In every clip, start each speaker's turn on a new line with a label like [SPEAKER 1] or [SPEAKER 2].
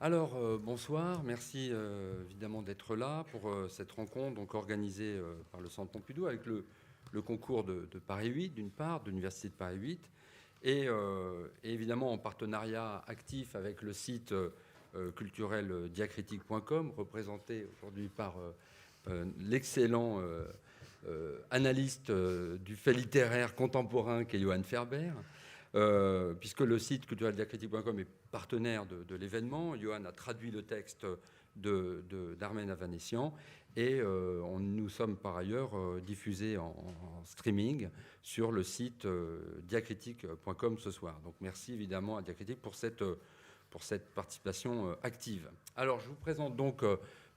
[SPEAKER 1] Alors, bonsoir, merci évidemment d'être là pour cette rencontre donc, organisée par le Centre Pompidou avec le concours de Paris 8, d'une part, de l'Université de Paris 8, et évidemment en partenariat actif avec le site culturel diacritique.com, représenté aujourd'hui par l'excellent analyste du fait littéraire contemporain qu'est Johan Ferber. Puisque le site cultureldiacritique.com est partenaire de l'événement. Johan a traduit le texte d'Armen Avanessian et nous sommes par ailleurs diffusés en streaming sur le site diacritique.com ce soir. Donc merci évidemment à Diacritique pour cette participation active. Alors je vous présente donc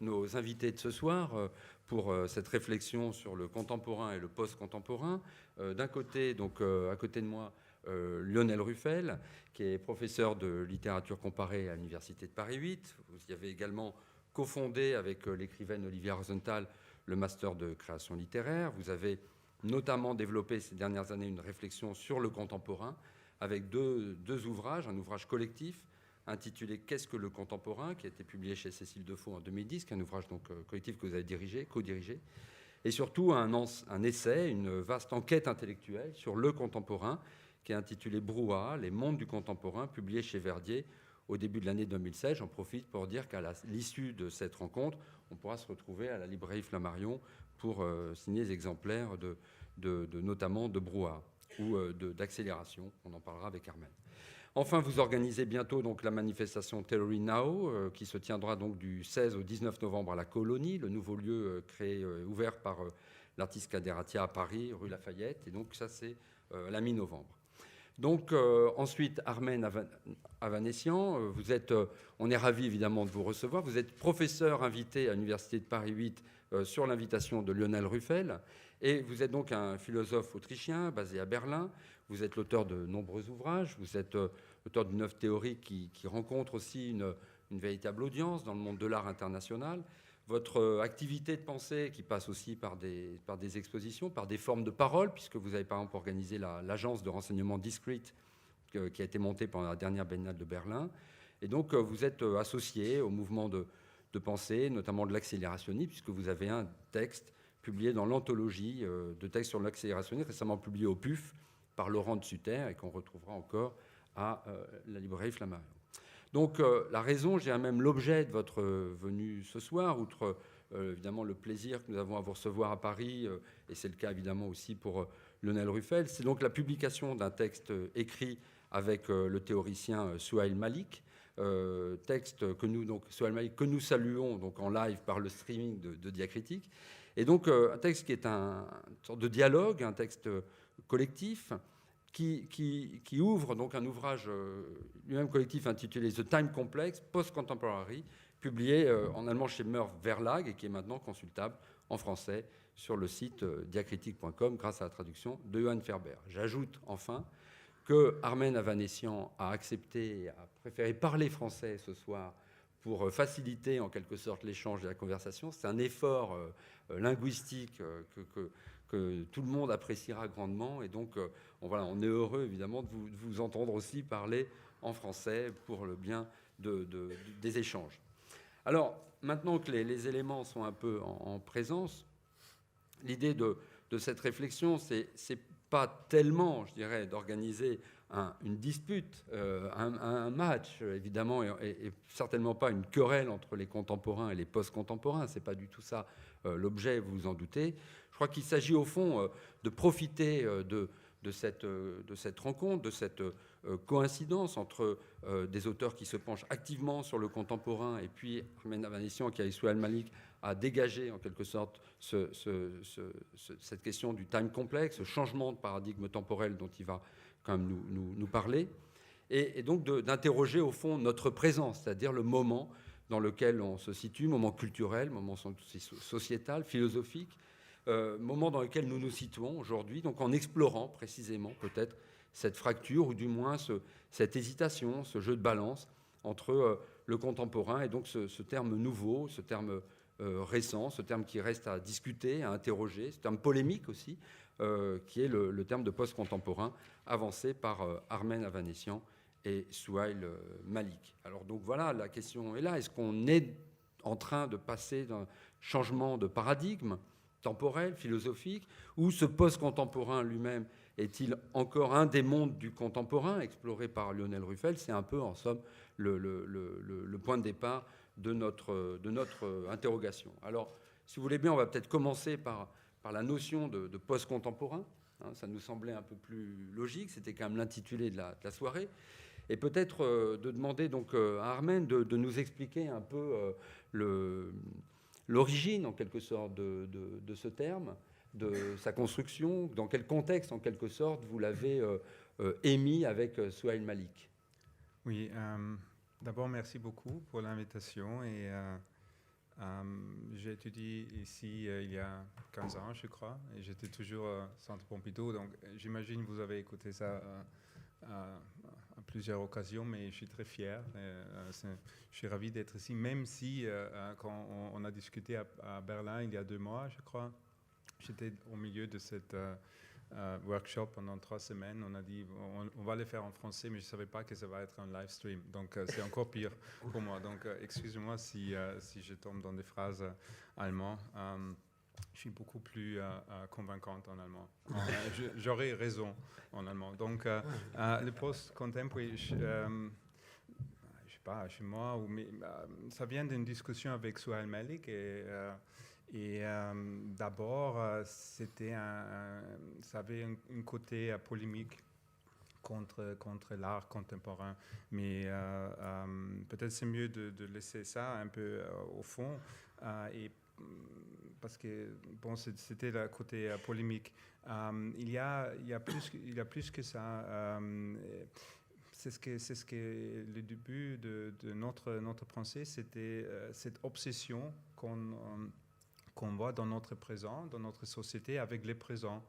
[SPEAKER 1] nos invités de ce soir pour cette réflexion sur le contemporain et le post-contemporain. D'un côté, donc à côté de moi, Lionel Ruffel, qui est professeur de littérature comparée à l'Université de Paris 8. Vous y avez également cofondé avec l'écrivaine Olivia Rosenthal le master de création littéraire. Vous avez notamment développé ces dernières années une réflexion sur le contemporain avec deux ouvrages, un ouvrage collectif intitulé « Qu'est-ce que le contemporain ?», qui a été publié chez Cécile Defaux en 2010, qui est un ouvrage donc, collectif que vous avez co-dirigé, et surtout un essai, une vaste enquête intellectuelle sur le contemporain, qui est intitulé Brouhaha, les mondes du contemporain, publié chez Verdier au début de l'année 2016. J'en profite pour dire qu'à l'issue de cette rencontre, on pourra se retrouver à la librairie Flammarion pour signer des exemplaires notamment de Brouhaha ou d'accélération. On en parlera avec Armen. Enfin, vous organisez bientôt donc, la manifestation Theory Now, qui se tiendra donc, du 16 au 19 novembre à la Colonie, le nouveau lieu ouvert par l'artiste Kaderatia à Paris, rue Lafayette. Et donc ça, c'est à la mi-novembre. Donc ensuite, Armen Avanessian, on est ravis évidemment de vous recevoir. Vous êtes professeur invité à l'Université de Paris 8 sur l'invitation de Lionel Ruffel. Et vous êtes donc un philosophe autrichien basé à Berlin. Vous êtes l'auteur de nombreux ouvrages. Vous êtes l'auteur d'une œuvre théorique qui rencontre aussi une véritable audience dans le monde de l'art international. Votre activité de pensée qui passe aussi par des expositions, par des formes de parole, puisque vous avez par exemple organisé l'agence de renseignement Discrete qui a été montée pendant la dernière Biennale de Berlin. Et donc vous êtes associé au mouvement de pensée, notamment de l'accélérationnisme, puisque vous avez un texte publié dans l'anthologie de textes sur l'accélérationnisme, récemment publié au PUF par Laurent de Sutter et qu'on retrouvera encore à la librairie Flammarion. Donc la raison, je dirais même l'objet de votre venue ce soir, outre évidemment le plaisir que nous avons à vous recevoir à Paris, et c'est le cas évidemment aussi pour Lionel Ruffel, c'est donc la publication d'un texte écrit avec le théoricien Souhail Malik, texte que nous saluons donc en live par le streaming de Diacritique, et donc un texte qui est une sorte de dialogue, un texte collectif, qui ouvre donc un ouvrage lui-même collectif intitulé The Time Complex, Post-Contemporary, publié en allemand chez Merv Verlag et qui est maintenant consultable en français sur le site diacritique.com grâce à la traduction de Johan Ferber. J'ajoute enfin que Armen Avanessian a accepté et a préféré parler français ce soir pour faciliter en quelque sorte l'échange et la conversation. C'est un effort linguistique que tout le monde appréciera grandement. Et donc, on est heureux, évidemment, de vous entendre aussi parler en français pour le bien des échanges. Alors, maintenant que les éléments sont un peu en présence, l'idée de cette réflexion, c'est pas tellement, je dirais, d'organiser une dispute, un match, évidemment, et certainement pas une querelle entre les contemporains et les post-contemporains. C'est pas du tout ça l'objet, vous vous en doutez. Je crois qu'il s'agit au fond de profiter de cette rencontre, de cette coïncidence entre des auteurs qui se penchent activement sur le contemporain et puis Armen Avanessian qui, avec Souhail Malik, a dégagé en quelque sorte cette question du time complex, ce changement de paradigme temporel dont il va quand même nous parler, et donc d'interroger au fond notre présence, c'est-à-dire le moment dans lequel on se situe, moment culturel, moment sociétal, philosophique, moment dans lequel nous nous situons aujourd'hui, donc en explorant précisément peut-être cette fracture ou du moins cette hésitation, ce jeu de balance entre le contemporain et donc ce terme nouveau, ce terme récent, ce terme qui reste à discuter, à interroger, ce terme polémique aussi, qui est le terme de post-contemporain avancé par Armen Avanessian et Souhail Malik. Alors donc voilà, la question est là. Est-ce qu'on est en train de passer d'un changement de paradigme temporel, philosophique, ou ce post-contemporain lui-même est-il encore un des mondes du contemporain exploré par Lionel Ruffel? C'est un peu, en somme, le point de départ de notre interrogation. Alors, si vous voulez bien, on va peut-être commencer par la notion de post-contemporain. Hein, ça nous semblait un peu plus logique, c'était quand même l'intitulé de la soirée. Et peut-être de demander donc, à Armen de nous expliquer un peu l'origine, en quelque sorte, de ce terme, de sa construction, dans quel contexte, en quelque sorte, vous l'avez émis avec Souhail Malik.
[SPEAKER 2] Oui, d'abord, merci beaucoup pour l'invitation. Et j'ai étudié ici il y a 15 ans, je crois, et j'étais toujours au Centre Pompidou. Donc, j'imagine que vous avez écouté ça à plusieurs occasions, mais je suis très fier. Je suis ravi d'être ici, même si quand on a discuté à Berlin il y a 2 mois, je crois, j'étais au milieu de cette workshop pendant 3 semaines. On a dit on va le faire en français, mais je ne savais pas que ça va être un live stream. Donc c'est encore pire pour moi. Donc excusez-moi si je tombe dans des phrases allemandes. Je suis beaucoup plus convaincante en allemand. J'aurais raison en allemand. Donc le post-contemporary, je ne sais pas, chez moi, mais ça vient d'une discussion avec Souhail Malik et d'abord, ça avait un côté polémique contre l'art contemporain. Mais peut-être c'est mieux de laisser ça un peu au fond. Parce que bon, c'était le côté polémique. Il y a plus que ça. C'est ce que le début de notre pensée, c'était cette obsession qu'on voit dans notre présent, dans notre société, avec les présents.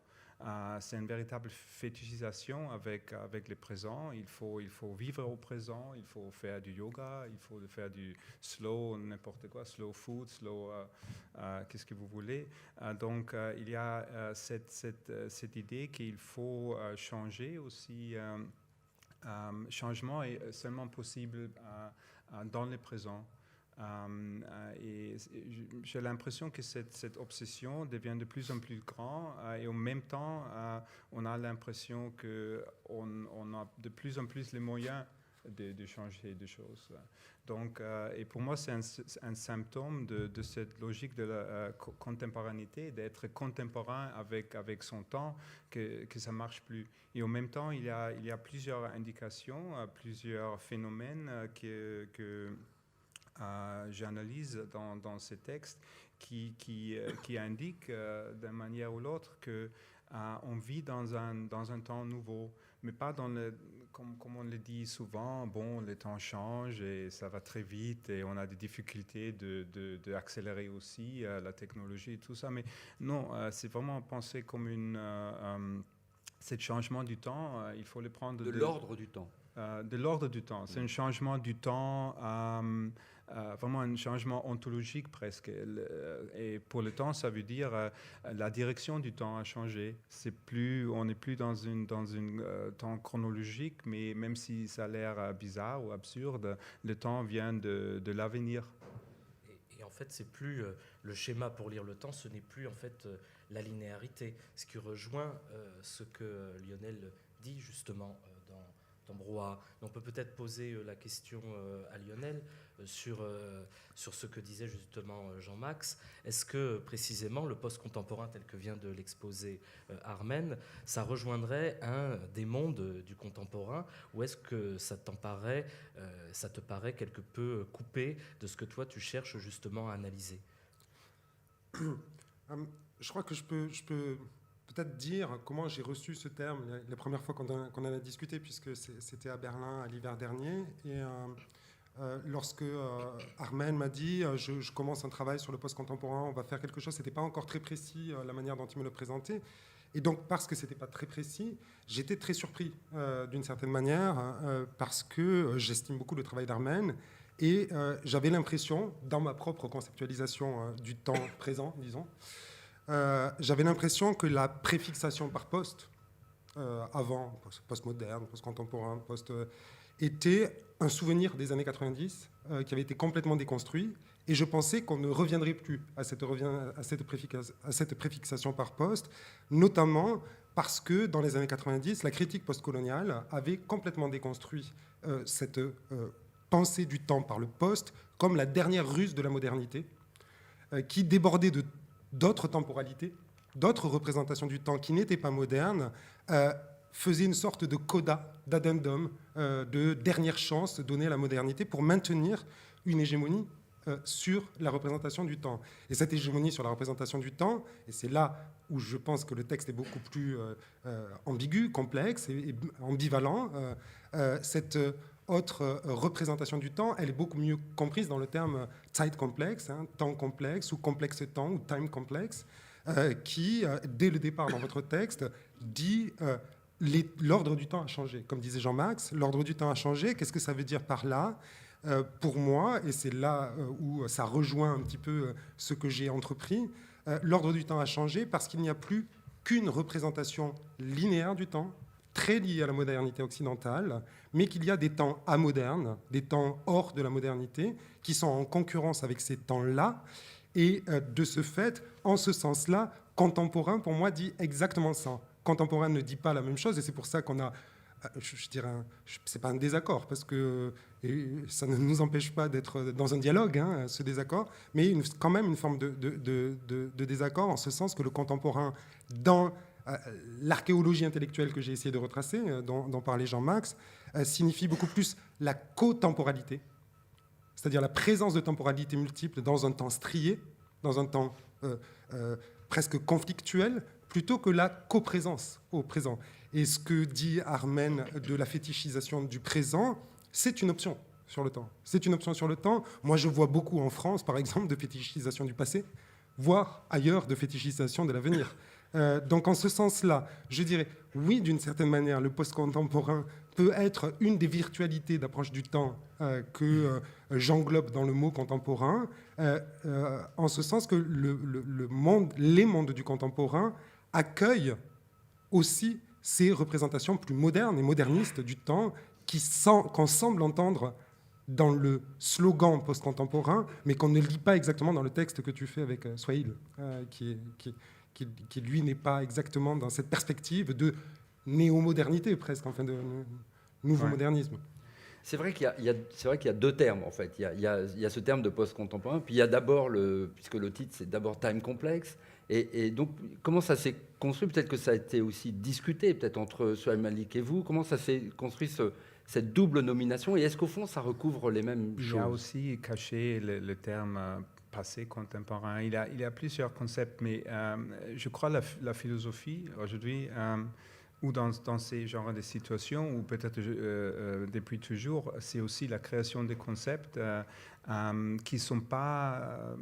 [SPEAKER 2] C'est une véritable fétichisation avec les présents. Il faut vivre au présent, il faut faire du yoga, il faut faire du slow, n'importe quoi, slow food, slow, qu'est-ce que vous voulez. Donc, il y a cette idée qu'il faut changer aussi. Changement est seulement possible dans le présent. Et j'ai l'impression que cette obsession devient de plus en plus grande et en même temps, on a l'impression qu'on a de plus en plus les moyens de changer des choses. Donc, et pour moi, c'est un symptôme de cette logique de la contemporanéité, d'être contemporain avec son temps, que ça ne marche plus. Et en même temps, il y a plusieurs indications, plusieurs phénomènes que j'analyse dans ces textes qui indiquent d'une manière ou l'autre qu'on vit dans un temps nouveau, mais pas comme on le dit souvent, bon, le temps change et ça va très vite et on a des difficultés d'accélérer aussi la technologie et tout ça, mais non, c'est vraiment pensé comme ce changement du temps, il faut le prendre
[SPEAKER 1] de l'ordre du temps.
[SPEAKER 2] De l'ordre du temps, c'est un changement du temps. Vraiment un changement ontologique presque. Et pour le temps, ça veut dire la direction du temps a changé. On n'est plus dans une temps chronologique, mais même si ça a l'air bizarre ou absurde, le temps vient de l'avenir.
[SPEAKER 3] Et en fait, c'est plus le schéma pour lire le temps, ce n'est plus en fait la linéarité. Ce qui rejoint ce que Lionel dit justement dans Brouhaha. On peut peut-être poser la question à Lionel sur ce que disait justement Jean-Max. Est-ce que précisément le post-contemporain tel que vient de l'exposer Armen, ça rejoindrait un des mondes du contemporain, ou est-ce que ça te paraît quelque peu coupé de ce que toi tu cherches justement à analyser?
[SPEAKER 4] Je crois que je peux peut-être dire comment j'ai reçu ce terme la première fois qu'on en a discuté, puisque c'était à Berlin à l'hiver dernier. Et lorsque Armen m'a dit je commence un travail sur le post-contemporain, on va faire quelque chose, c'était pas encore très précis la manière dont il me le présentait. Et donc, parce que c'était pas très précis, j'étais très surpris d'une certaine manière, parce que j'estime beaucoup le travail d'Armen. Et j'avais l'impression, dans ma propre conceptualisation du temps présent, disons, j'avais l'impression que la préfixation par poste, avant, post-moderne, post-contemporain, était un souvenir des années 90 qui avait été complètement déconstruit. Et je pensais qu'on ne reviendrait plus à cette préfixation par poste, notamment parce que dans les années 90, la critique postcoloniale avait complètement déconstruit cette pensée du temps par le poste comme la dernière ruse de la modernité, qui débordait d'autres temporalités, d'autres représentations du temps qui n'étaient pas modernes, faisait une sorte de coda, d'addendum, de dernière chance donnée à la modernité pour maintenir une hégémonie sur la représentation du temps. Et cette hégémonie sur la représentation du temps, et c'est là où je pense que le texte est beaucoup plus ambigu, complexe et ambivalent, cette autre représentation du temps, elle est beaucoup mieux comprise dans le terme Zeitkomplex, temps complexe, ou complexe temps, ou time complex, qui, dès le départ dans votre texte, dit l'ordre du temps a changé. Comme disait Jean-Max, l'ordre du temps a changé. Qu'est-ce que ça veut dire par là ? Pour moi, et c'est là où ça rejoint un petit peu ce que j'ai entrepris, l'ordre du temps a changé parce qu'il n'y a plus qu'une représentation linéaire du temps, très liée à la modernité occidentale, mais qu'il y a des temps amodernes, des temps hors de la modernité, qui sont en concurrence avec ces temps-là. Et de ce fait, en ce sens-là, contemporain, pour moi, dit exactement ça. Contemporain ne dit pas la même chose, et c'est pour ça qu'on a, je dirais, c'est pas un désaccord, parce que ça ne nous empêche pas d'être dans un dialogue, ce désaccord, mais quand même une forme de désaccord, en ce sens que le contemporain, dans l'archéologie intellectuelle que j'ai essayé de retracer, dont parlait Jean-Max, signifie beaucoup plus la cotemporalité, c'est-à-dire la présence de temporalités multiples dans un temps strié, dans un temps presque conflictuel, plutôt que la coprésence au présent. Et ce que dit Armen de la fétichisation du présent, c'est une option sur le temps. C'est une option sur le temps. Moi, je vois beaucoup en France, par exemple, de fétichisation du passé, voire ailleurs de fétichisation de l'avenir. Donc, en ce sens-là, je dirais, oui, d'une certaine manière, le post-contemporain peut être une des virtualités d'approche du temps que j'englobe dans le mot contemporain, en ce sens que les mondes du contemporain accueillent aussi ces représentations plus modernes et modernistes du temps qu'on semble entendre dans le slogan post-contemporain, mais qu'on ne lit pas exactement dans le texte que tu fais avec Swahili, qui lui n'est pas exactement dans cette perspective de néo-modernité presque, enfin de nouveau modernisme.
[SPEAKER 1] C'est vrai qu'il y a deux termes, en fait. Il y a ce terme de post-contemporain, puis il y a d'abord, puisque le titre, c'est d'abord time complexe. Et donc, comment ça s'est construit ? Peut-être que ça a été aussi discuté, peut-être entre Souhail Malik et vous. Comment ça s'est construit, cette double nomination ? Et est-ce qu'au fond, ça recouvre les mêmes choses ?
[SPEAKER 2] Il y a aussi caché le terme passé contemporain. Il y a plusieurs concepts, mais je crois la philosophie, aujourd'hui, ou dans ces genres de situations, ou peut-être depuis toujours, c'est aussi la création des concepts qui ne sont pas...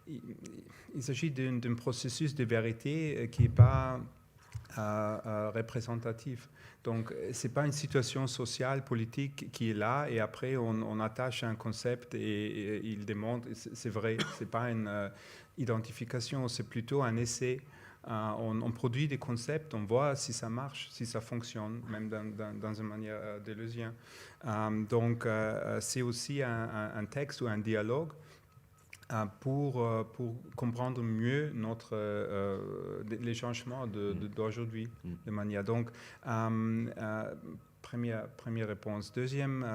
[SPEAKER 2] il s'agit d'un processus de vérité qui n'est pas représentatif. Donc, ce n'est pas une situation sociale, politique qui est là, et après, on attache un concept et il démontre, c'est vrai, ce n'est pas une identification, c'est plutôt un essai. On produit des concepts, on voit si ça marche, si ça fonctionne, même dans une manière d'illusion. Donc, c'est aussi un texte ou un dialogue pour comprendre mieux les changements d'aujourd'hui de manière. Donc, première réponse. Deuxième,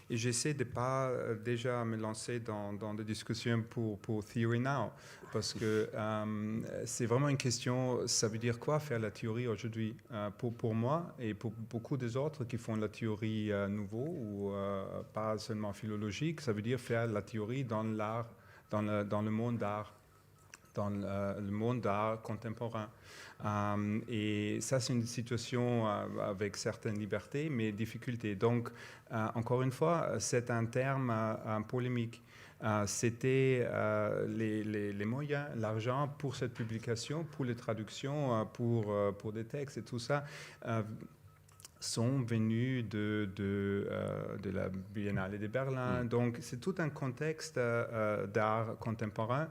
[SPEAKER 2] et j'essaie de ne pas déjà me lancer dans des discussions pour Theory Now, parce que c'est vraiment une question, ça veut dire quoi faire la théorie aujourd'hui pour moi et pour beaucoup des autres qui font la théorie nouveau ou pas seulement philologique, ça veut dire faire la théorie dans l'art, dans le monde d'art, dans le monde d'art contemporain. Et ça, c'est une situation avec certaines libertés, mais difficultés. Donc, encore une fois, c'est un terme polémique. C'était les moyens, l'argent pour cette publication, pour les traductions, pour des textes et tout ça, sont venus de la Biennale de Berlin. Donc, c'est tout un contexte d'art contemporain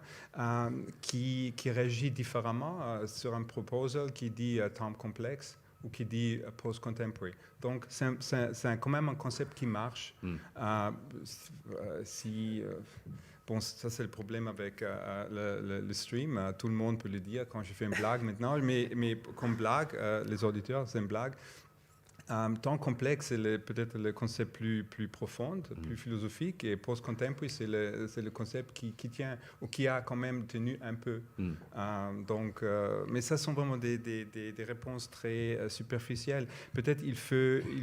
[SPEAKER 2] qui réagit différemment sur un proposal qui dit temps complexe ou qui dit post-contemporary. Donc, c'est quand même un concept qui marche. Bon, ça c'est le problème avec le stream. Tout le monde peut le dire quand je fais une blague maintenant, mais comme blague, les auditeurs, c'est une blague. Temps complexe, c'est peut-être le concept plus profond, plus philosophique, et post-contemporary, c'est le concept qui tient, ou qui a quand même tenu un peu. Mais ça sont vraiment des réponses très superficielles. Peut-être il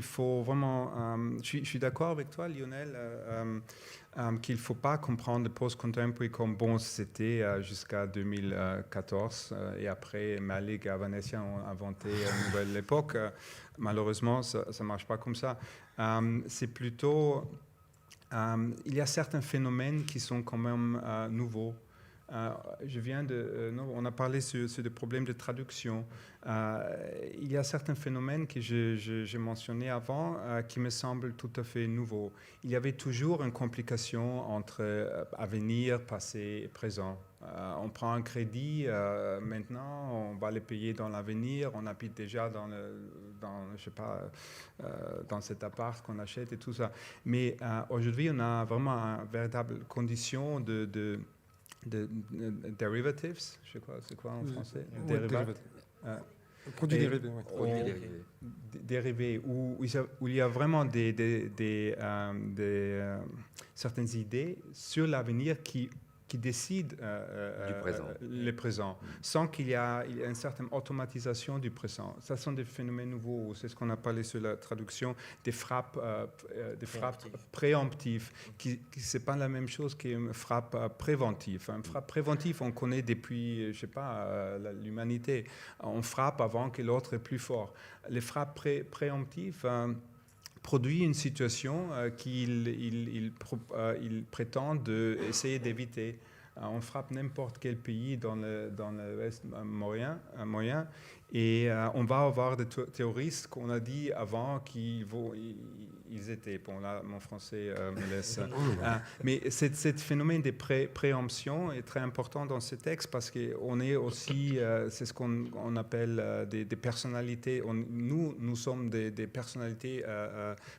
[SPEAKER 2] faut vraiment... je suis d'accord avec toi, Lionel, qu'il ne faut pas comprendre le post-contemporary comme bon, c'était jusqu'à 2014, et après Malik et Avanesian ont inventé une nouvelle époque. Malheureusement, ça ne marche pas comme ça. C'est plutôt... il y a certains phénomènes qui sont quand même nouveaux. On a parlé sur des problèmes de traduction. Il y a certains phénomènes que j'ai mentionnés avant qui me semblent tout à fait nouveaux. Il y avait toujours une complication entre avenir, passé et présent. On prend un crédit, maintenant, on va le payer dans l'avenir, on habite déjà dans cet appart qu'on achète et tout ça. Mais aujourd'hui, on a vraiment une véritable condition de derivatives, je sais quoi, c'est quoi en français?
[SPEAKER 4] Produits dérivés, oui.
[SPEAKER 1] Produits dérivés.
[SPEAKER 2] Dérivés, où il y a vraiment certaines idées sur l'avenir qui décident le présent, sans qu'il y ait une certaine automatisation du présent. Ça sont des phénomènes nouveaux, c'est ce qu'on a parlé sur la traduction, des frappes préemptives, qui c'est pas la même chose qu'une frappe préventive. Une frappe préventive, on connaît depuis, je sais pas, l'humanité. On frappe avant que l'autre est plus fort. Les frappes préemptives produit une situation qu'il prétend essayer d'éviter. On frappe n'importe quel pays dans l'Ouest moyen et on va avoir des terroristes qu'on a dit avant qu'ils étaient. Bon, là, mon français me laisse. Mais ce phénomène des préemptions est très important dans ce texte parce qu'on est aussi, c'est ce qu'on appelle des personnalités. Nous sommes des personnalités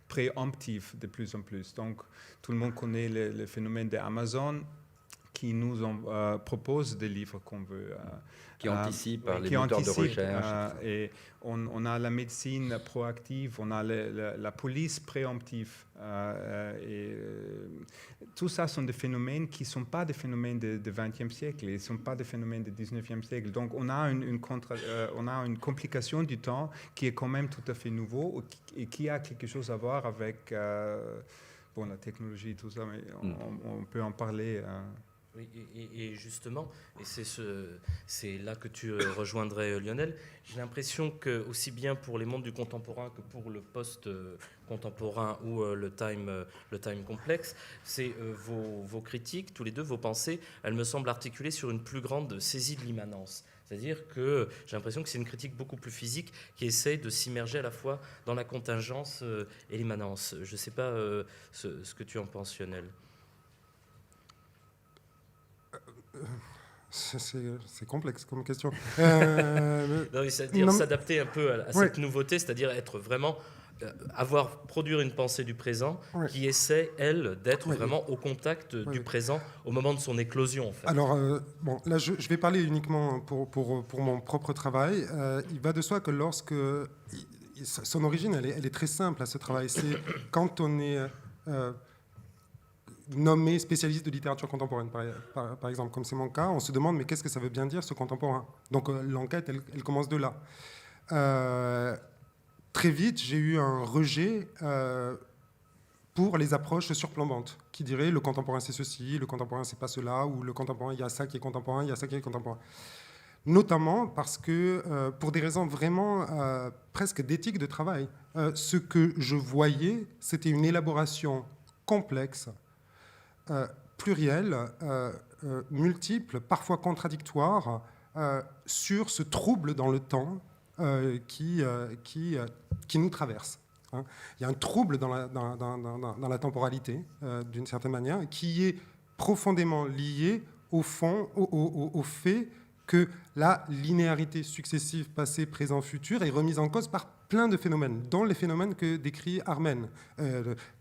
[SPEAKER 2] préemptives de plus en plus. Donc, tout le monde connaît le phénomène d'Amazon qui nous propose des livres qu'on veut.
[SPEAKER 1] Qui anticipent par les moteurs de recherche.
[SPEAKER 2] Et on a la médecine proactive, on a la police préemptive. Tout ça sont des phénomènes qui ne sont pas des phénomènes du XXe siècle, ils ne sont pas des phénomènes du XIXe siècle. Donc on a une complication du temps qui est quand même tout à fait nouveau et qui a quelque chose à voir avec la technologie et tout ça, mais on peut en parler.
[SPEAKER 3] Oui, et justement, et c'est là que tu rejoindrais Lionel, j'ai l'impression que aussi bien pour les mondes du contemporain que pour le post-contemporain ou le time complexe, c'est vos critiques, tous les deux, vos pensées, elles me semblent articulées sur une plus grande saisie de l'immanence. C'est-à-dire que j'ai l'impression que c'est une critique beaucoup plus physique qui essaye de s'immerger à la fois dans la contingence et l'immanence. Je ne sais pas ce que tu en penses, Lionel.
[SPEAKER 4] C'est complexe comme question.
[SPEAKER 3] C'est-à-dire s'adapter un peu à cette nouveauté, c'est-à-dire être vraiment, produire une pensée du présent qui essaie, elle, d'être vraiment au contact du présent au moment de son éclosion. En fait.
[SPEAKER 4] Alors, là, je vais parler uniquement pour mon propre travail. Il va de soi que lorsque... son origine, elle est très simple à ce travail. C'est quand on est... nommé spécialiste de littérature contemporaine, par exemple, comme c'est mon cas, on se demande mais qu'est-ce que ça veut bien dire ce contemporain? Donc l'enquête, elle commence de là. Très vite, j'ai eu un rejet pour les approches surplombantes, qui diraient le contemporain c'est ceci, le contemporain c'est pas cela, ou le contemporain il y a ça qui est contemporain, il y a ça qui est contemporain. Notamment parce que, pour des raisons vraiment presque d'éthique de travail, ce que je voyais, c'était une élaboration complexe, pluriel, multiple, parfois contradictoire, sur ce trouble dans le temps qui nous traverse. Il y a un trouble dans la temporalité, d'une certaine manière, qui est profondément lié au fond, au fait que la linéarité successive, passé, présent, futur, est remise en cause par plein de phénomènes, dont les phénomènes que décrit Armen.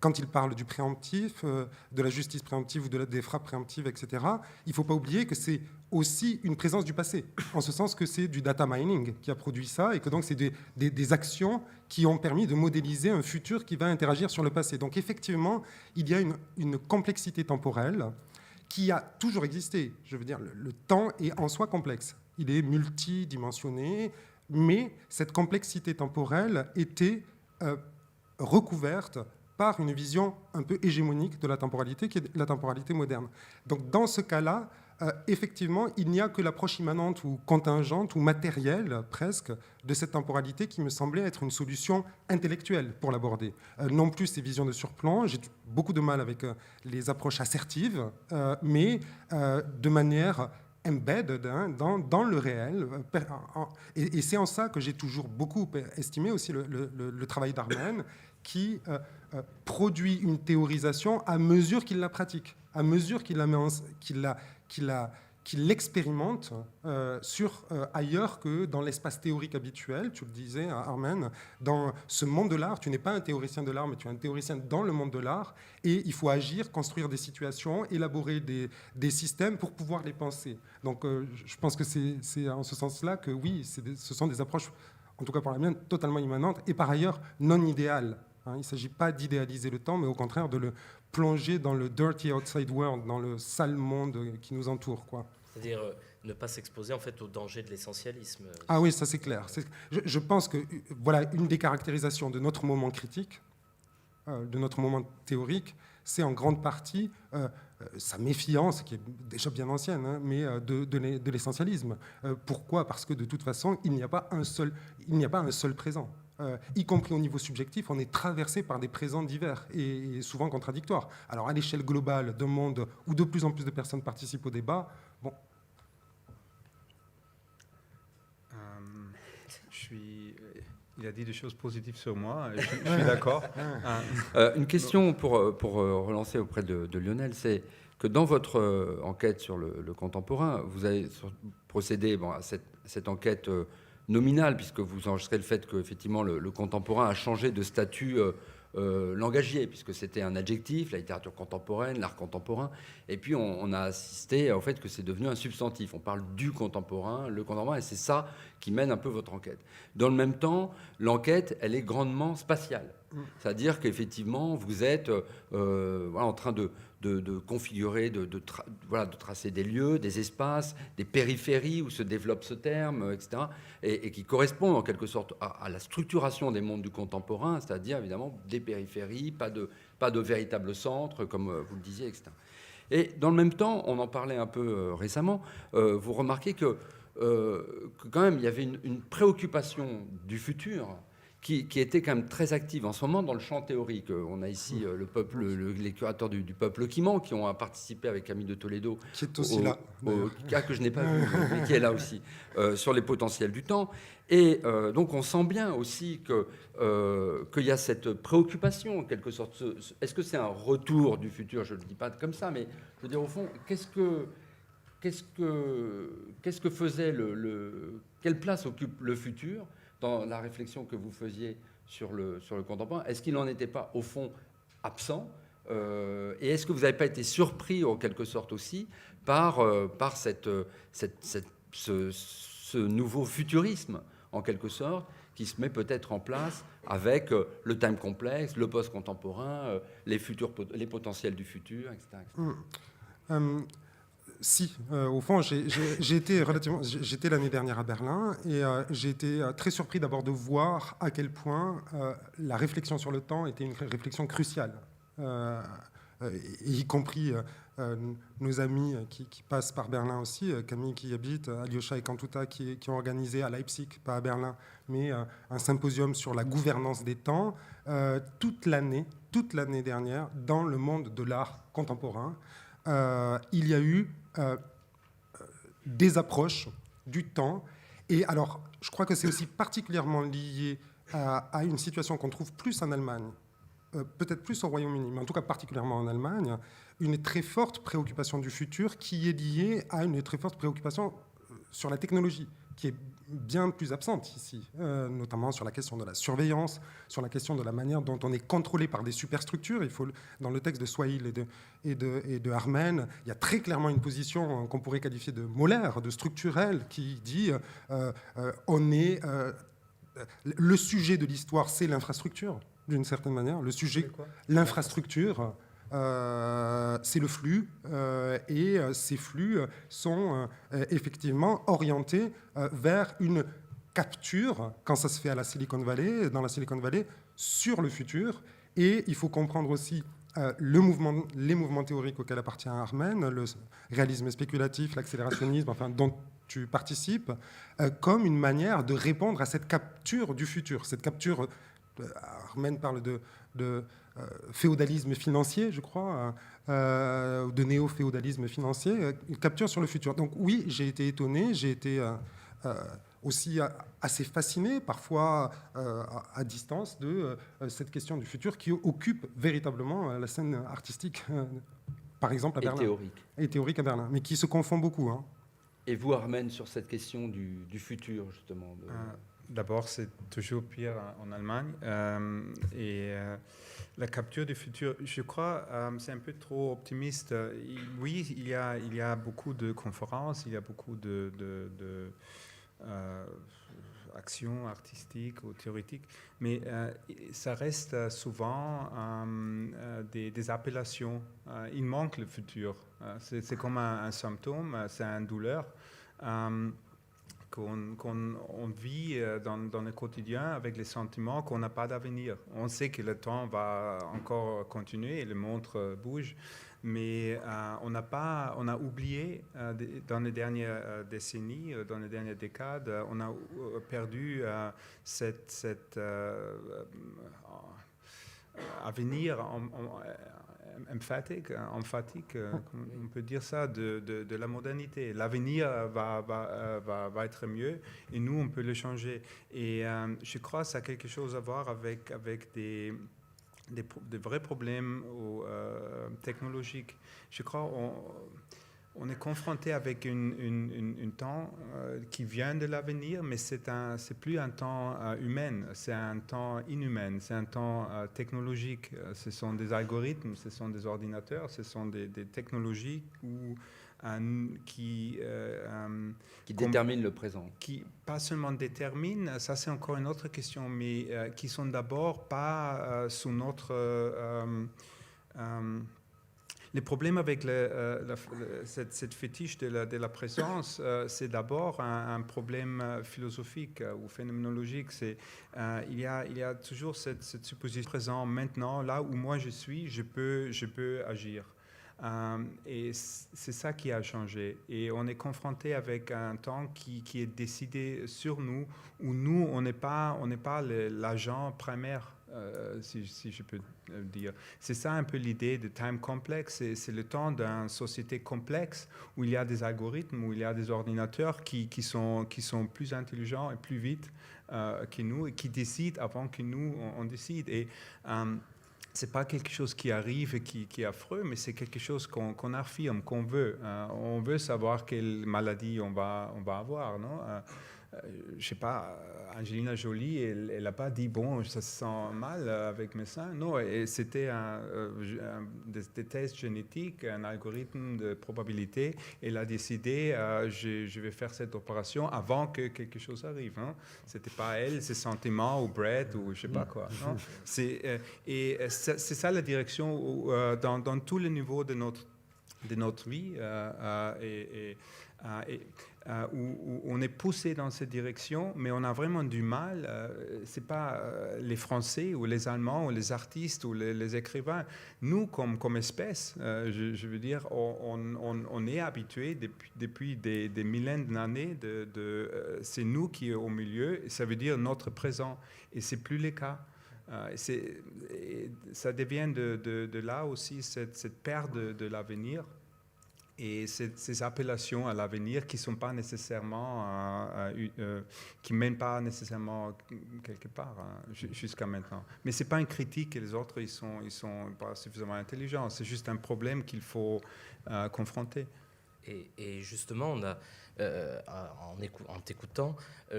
[SPEAKER 4] Quand il parle du préemptif, de la justice préemptive ou des frappes préemptives, etc., il ne faut pas oublier que c'est aussi une présence du passé, en ce sens que c'est du data mining qui a produit ça, et que donc c'est des actions qui ont permis de modéliser un futur qui va interagir sur le passé. Donc effectivement, il y a une complexité temporelle qui a toujours existé. Je veux dire, le temps est en soi complexe. Il est multidimensionné, mais cette complexité temporelle était recouverte par une vision un peu hégémonique de la temporalité, qui est la temporalité moderne. Donc dans ce cas-là, effectivement, il n'y a que l'approche immanente ou contingente ou matérielle, presque, de cette temporalité qui me semblait être une solution intellectuelle pour l'aborder. Non plus ces visions de surplomb, j'ai beaucoup de mal avec les approches assertives, mais de manière embedded dans le réel. Et c'est en ça que j'ai toujours beaucoup estimé aussi le travail d'Armen, qui produit une théorisation à mesure qu'il la pratique, à mesure qu'il la met qu'il l'expérimente ailleurs que dans l'espace théorique habituel. Tu le disais, Armen, dans ce monde de l'art, tu n'es pas un théoricien de l'art, mais tu es un théoricien dans le monde de l'art, et il faut agir, construire des situations, élaborer des systèmes pour pouvoir les penser. Donc je pense que c'est en ce sens-là que oui, ce sont des approches, en tout cas pour la mienne, totalement immanentes, et par ailleurs non idéales. Il ne s'agit pas d'idéaliser le temps, mais au contraire de le plonger dans le dirty outside world, dans le sale monde qui nous entoure, quoi.
[SPEAKER 3] C'est-à-dire ne pas s'exposer en fait au danger de l'essentialisme.
[SPEAKER 4] Ah oui, ça c'est clair. Je pense que voilà, une des caractérisations de notre moment critique, de notre moment théorique, c'est en grande partie sa méfiance, qui est déjà bien ancienne, hein, mais de l'essentialisme. Pourquoi ? Parce que de toute façon, il n'y a pas un seul présent. Y compris au niveau subjectif, on est traversé par des présents divers et souvent contradictoires. Alors à l'échelle globale d'un monde où de plus en plus de personnes participent au débat, bon.
[SPEAKER 2] Il a dit des choses positives sur moi, je suis d'accord.
[SPEAKER 1] Une question pour relancer auprès de Lionel, c'est que dans votre enquête sur le contemporain, vous avez procédé à cette enquête nominale, puisque vous enregistrez le fait qu'effectivement le contemporain a changé de statut langagier, puisque c'était un adjectif, la littérature contemporaine, l'art contemporain, et puis on a assisté au fait que c'est devenu un substantif. On parle du contemporain, le contemporain, et c'est ça qui mène un peu votre enquête. Dans le même temps, l'enquête, elle est grandement spatiale. C'est-à-dire qu'effectivement, vous êtes en train de configurer, de tracer des lieux, des espaces, des périphéries où se développe ce terme, etc., et qui correspondent en quelque sorte à la structuration des mondes du contemporain, c'est-à-dire évidemment des périphéries, pas de véritable centre, comme vous le disiez, etc. Et dans le même temps, on en parlait un peu récemment, vous remarquez que quand même il y avait une préoccupation du futur qui était quand même très active en ce moment dans le champ théorique. On a ici les curateurs du peuple qui ment, qui ont participé avec Camille de Toledo.
[SPEAKER 4] Qui est aussi là.
[SPEAKER 1] Cas que je n'ai pas vu, mais qui est là aussi, sur les potentiels du temps. Et donc on sent bien aussi qu'il y a cette préoccupation, en quelque sorte. Est-ce que c'est un retour du futur ? Je ne le dis pas comme ça, mais je veux dire, au fond, qu'est-ce que faisait quelle place occupe le futur dans la réflexion que vous faisiez sur le contemporain? Est-ce qu'il n'en était pas, au fond, absent ? Et est-ce que vous n'avez pas été surpris, en quelque sorte aussi, par ce nouveau futurisme, en quelque sorte, qui se met peut-être en place avec le time complexe, le post-contemporain, les potentiels du futur, etc.
[SPEAKER 4] Si, au fond, j'étais l'année dernière à Berlin et j'ai été très surpris d'abord de voir à quel point la réflexion sur le temps était une réflexion cruciale, y compris nos amis qui passent par Berlin aussi, Camille qui y habite, Alyosha et Kantuta qui ont organisé à Leipzig, pas à Berlin, mais un symposium sur la gouvernance des temps toute l'année dernière dans le monde de l'art contemporain. Il y a eu des approches du temps. Et alors, je crois que c'est aussi particulièrement lié à une situation qu'on trouve plus en Allemagne, peut-être plus au Royaume-Uni, mais en tout cas particulièrement en Allemagne, une très forte préoccupation du futur qui est liée à une très forte préoccupation sur la technologie, qui est bien plus absente ici, notamment sur la question de la surveillance, sur la question de la manière dont on est contrôlé par des superstructures. Dans le texte de Swahili et de Armen, il y a très clairement une position qu'on pourrait qualifier de molaire, de structurelle, qui dit le sujet de l'histoire, c'est l'infrastructure, d'une certaine manière. Le sujet, l'infrastructure, c'est le flux, et ces flux sont effectivement orientés vers une capture, quand ça se fait à la Silicon Valley, dans la Silicon Valley, sur le futur. Et il faut comprendre aussi les mouvements théoriques auxquels appartient Armen, le réalisme spéculatif, l'accélérationnisme, enfin, dont tu participes, comme une manière de répondre à cette capture du futur. Cette capture, Armen parle de féodalisme financier, je crois, de néo-féodalisme financier, une capture sur le futur. Donc oui, j'ai été étonné, j'ai été aussi assez fasciné, parfois à distance, de cette question du futur qui occupe véritablement la scène artistique, par exemple à Berlin. Et théorique à Berlin, mais qui se confond beaucoup. Hein.
[SPEAKER 1] Et vous, Armen, sur cette question du futur, justement
[SPEAKER 2] D'abord, c'est toujours pire en Allemagne. La capture du futur, je crois, c'est un peu trop optimiste. Oui, il y a beaucoup de conférences, il y a beaucoup actions artistiques ou théoriques, mais ça reste souvent des appellations. Il manque le futur. C'est comme un symptôme, c'est une douleur. Qu'on vit dans le quotidien avec les sentiments qu'on n'a pas d'avenir. On sait que le temps va encore continuer et le monde bouge, mais on a oublié dans les dernières décennies, dans les dernières décades, on a perdu cet avenir emphatique, on peut dire ça, de la modernité. L'avenir va être mieux et nous, on peut le changer. Et je crois que ça a quelque chose à voir avec des vrais problèmes technologiques. Je crois on est confronté avec un temps qui vient de l'avenir, mais c'est plus un temps humain, c'est un temps inhumain, c'est un temps technologique. Ce sont des algorithmes, ce sont des ordinateurs, ce sont des technologies qui
[SPEAKER 1] déterminent le présent.
[SPEAKER 2] Qui pas seulement déterminent, ça c'est encore une autre question, mais qui sont d'abord pas sous notre... Le problème avec cette fétiche de la présence, c'est d'abord un problème philosophique ou phénoménologique. Il y a toujours cette supposition présent maintenant, là où moi je suis, je peux agir. Et c'est ça qui a changé. Et on est confronté avec un temps qui est décidé sur nous, où nous, on n'est pas l'agent primaire. Si je peux dire. C'est ça un peu l'idée de time complexe, c'est le temps d'une société complexe où il y a des algorithmes, où il y a des ordinateurs qui sont plus intelligents et plus vite que nous et qui décident avant que nous, on décide. Et c'est pas quelque chose qui arrive et qui est affreux, mais c'est quelque chose qu'on affirme, qu'on veut. On veut savoir quelle maladie on va avoir, non? Je sais pas, Angelina Jolie, elle n'a pas dit, bon, ça se sent mal avec mes seins. Non, c'était des tests génétiques, un algorithme de probabilité. Elle a décidé, je vais faire cette opération avant que quelque chose arrive. Hein. Ce n'était pas elle, ses sentiments, ou Brett, ou je sais pas quoi. Non. C'est ça la direction où, dans tous les niveaux de notre vie. Où on est poussé dans cette direction, mais on a vraiment du mal. C'est pas les Français ou les Allemands ou les artistes ou les écrivains. Nous, comme espèce, je veux dire, on est habitué depuis des millénaires d'années. C'est nous qui sommes au milieu. Et ça veut dire notre présent, et c'est plus le cas. Ça devient de là aussi cette perte de l'avenir. Et ces appellations à l'avenir qui sont pas nécessairement, qui mènent pas nécessairement quelque part jusqu'à maintenant. Mais c'est pas une critique que les autres ils sont pas suffisamment intelligents. C'est juste un problème qu'il faut confronter.
[SPEAKER 3] Et justement, en t'écoutant,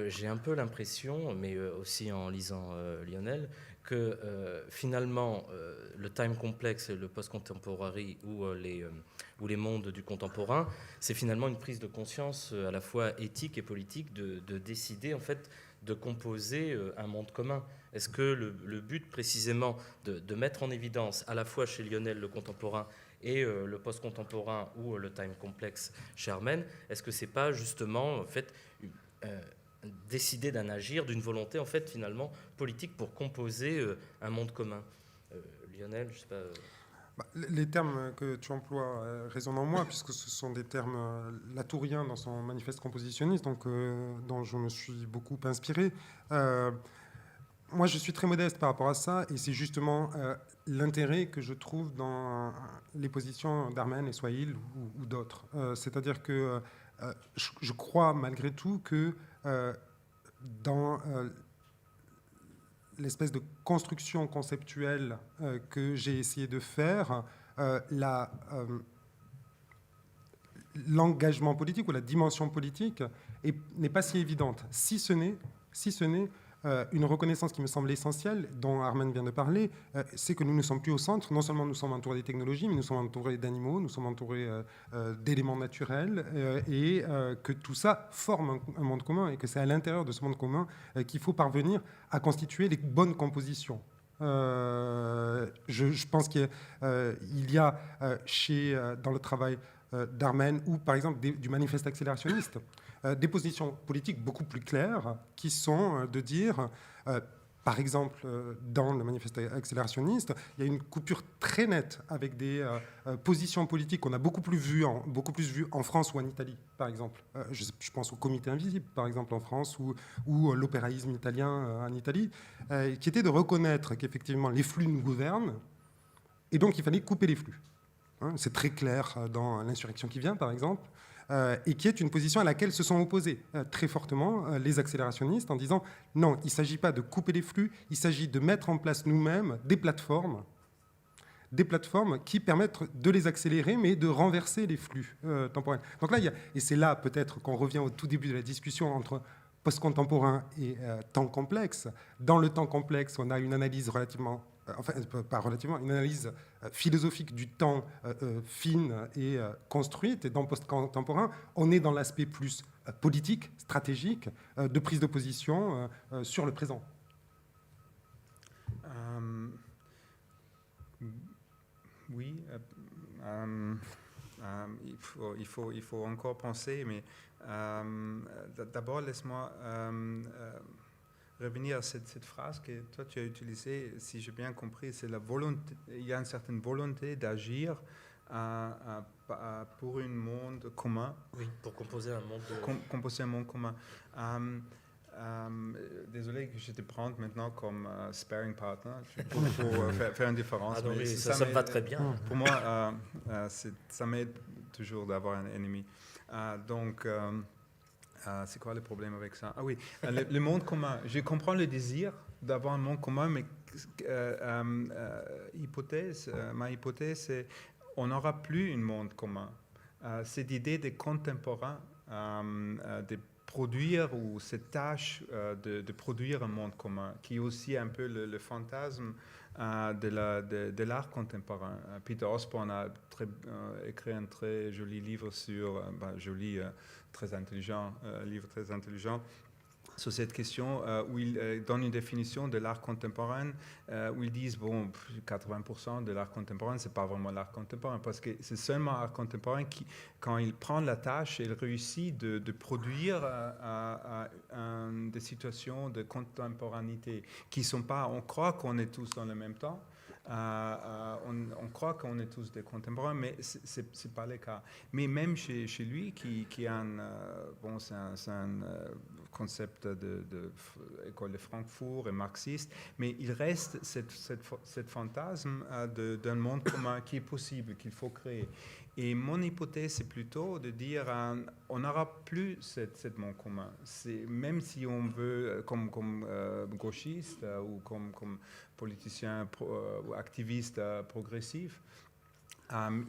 [SPEAKER 3] j'ai un peu l'impression, mais aussi en lisant Lionel, que finalement, le time complex, le post-contemporary ou les mondes du contemporain, c'est finalement une prise de conscience à la fois éthique et politique de décider en fait de composer un monde commun. Est-ce que le but précisément de mettre en évidence à la fois chez Lionel le contemporain et le post-contemporain ou le time complexe chez Armen, est-ce que c'est pas justement en fait décider d'un agir, d'une volonté en fait finalement politique pour composer un monde commun? Lionel, je sais pas.
[SPEAKER 4] Les termes que tu emploies résonnent en moi, puisque ce sont des termes latouriens dans son manifeste compositionniste, donc, dont je me suis beaucoup inspiré. Moi, je suis très modeste par rapport à ça, et c'est justement l'intérêt que je trouve dans les positions d'Armen et Swahili ou d'autres. C'est-à-dire que je crois malgré tout que dans l'espèce de construction conceptuelle que j'ai essayé de faire, l'engagement politique ou la dimension politique n'est pas si évidente, si ce n'est une reconnaissance qui me semble essentielle, dont Armen vient de parler, c'est que nous ne sommes plus au centre. Non seulement nous sommes entourés des technologies, mais nous sommes entourés d'animaux, nous sommes entourés d'éléments naturels, et que tout ça forme un monde commun, et que c'est à l'intérieur de ce monde commun qu'il faut parvenir à constituer les bonnes compositions. Je pense qu'il y a dans le travail d'Armen ou par exemple du manifeste accélérationniste des positions politiques beaucoup plus claires qui sont de dire, par exemple dans le manifeste accélérationniste, il y a une coupure très nette avec des positions politiques qu'on a beaucoup plus vues en France ou en Italie, par exemple. Je pense au Comité Invisible, par exemple, en France, ou l'opéraïsme italien en Italie, qui était de reconnaître qu'effectivement les flux nous gouvernent, et donc il fallait couper les flux. C'est très clair dans l'insurrection qui vient, par exemple, et qui est une position à laquelle se sont opposés très fortement les accélérationnistes en disant non, il ne s'agit pas de couper les flux, il s'agit de mettre en place nous-mêmes des plateformes qui permettent de les accélérer, mais de renverser les flux temporels. Donc là, et c'est là peut-être qu'on revient au tout début de la discussion entre post-contemporain et temps complexe. Dans le temps complexe, on a une analyse relativement... enfin, pas relativement, une analyse philosophique du temps fine et construite. Et dans le post-contemporain, on est dans l'aspect plus politique, stratégique, de prise de position sur le présent.
[SPEAKER 2] Oui, il faut encore penser, mais d'abord, laisse-moi revenir à cette phrase que toi tu as utilisée, si j'ai bien compris, c'est la volonté. Il y a une certaine volonté d'agir pour un monde commun.
[SPEAKER 3] Oui, pour composer un monde.
[SPEAKER 2] Composer un monde commun. Désolé que je te prenne maintenant comme sparring partner pour faire une différence.
[SPEAKER 3] Ah non, mais ça me va très bien.
[SPEAKER 2] Pour moi, ça m'aide toujours d'avoir un ennemi. Donc. C'est quoi le problème avec ça? Ah oui, le monde commun. Je comprends le désir d'avoir un monde commun, mais ma hypothèse, c'est qu'on n'aura plus un monde commun. Cette idée des contemporains, de produire, ou cette tâche de produire un monde commun, qui est aussi un peu le fantasme de l'art contemporain. Peter Osborne a écrit un très joli livre sur... très intelligent, livre très intelligent sur cette question où il donne une définition de l'art contemporain où ils disent 80% de l'art contemporain c'est pas vraiment l'art contemporain parce que c'est seulement l'art contemporain qui, quand il prend la tâche, il réussit de produire des situations de contemporanéité qui sont pas, on croit qu'on est tous dans le même temps. On croit qu'on est tous des contemporains, mais c'est pas le cas. Mais même chez lui, qui a c'est un concept de école de Francfort et marxiste, mais il reste cette fantasme d'un monde commun qui est possible, qu'il faut créer. Et mon hypothèse, c'est plutôt de dire on n'aura plus cette monde commun. Même si on veut, comme gauchiste ou comme politicien ou activiste progressif,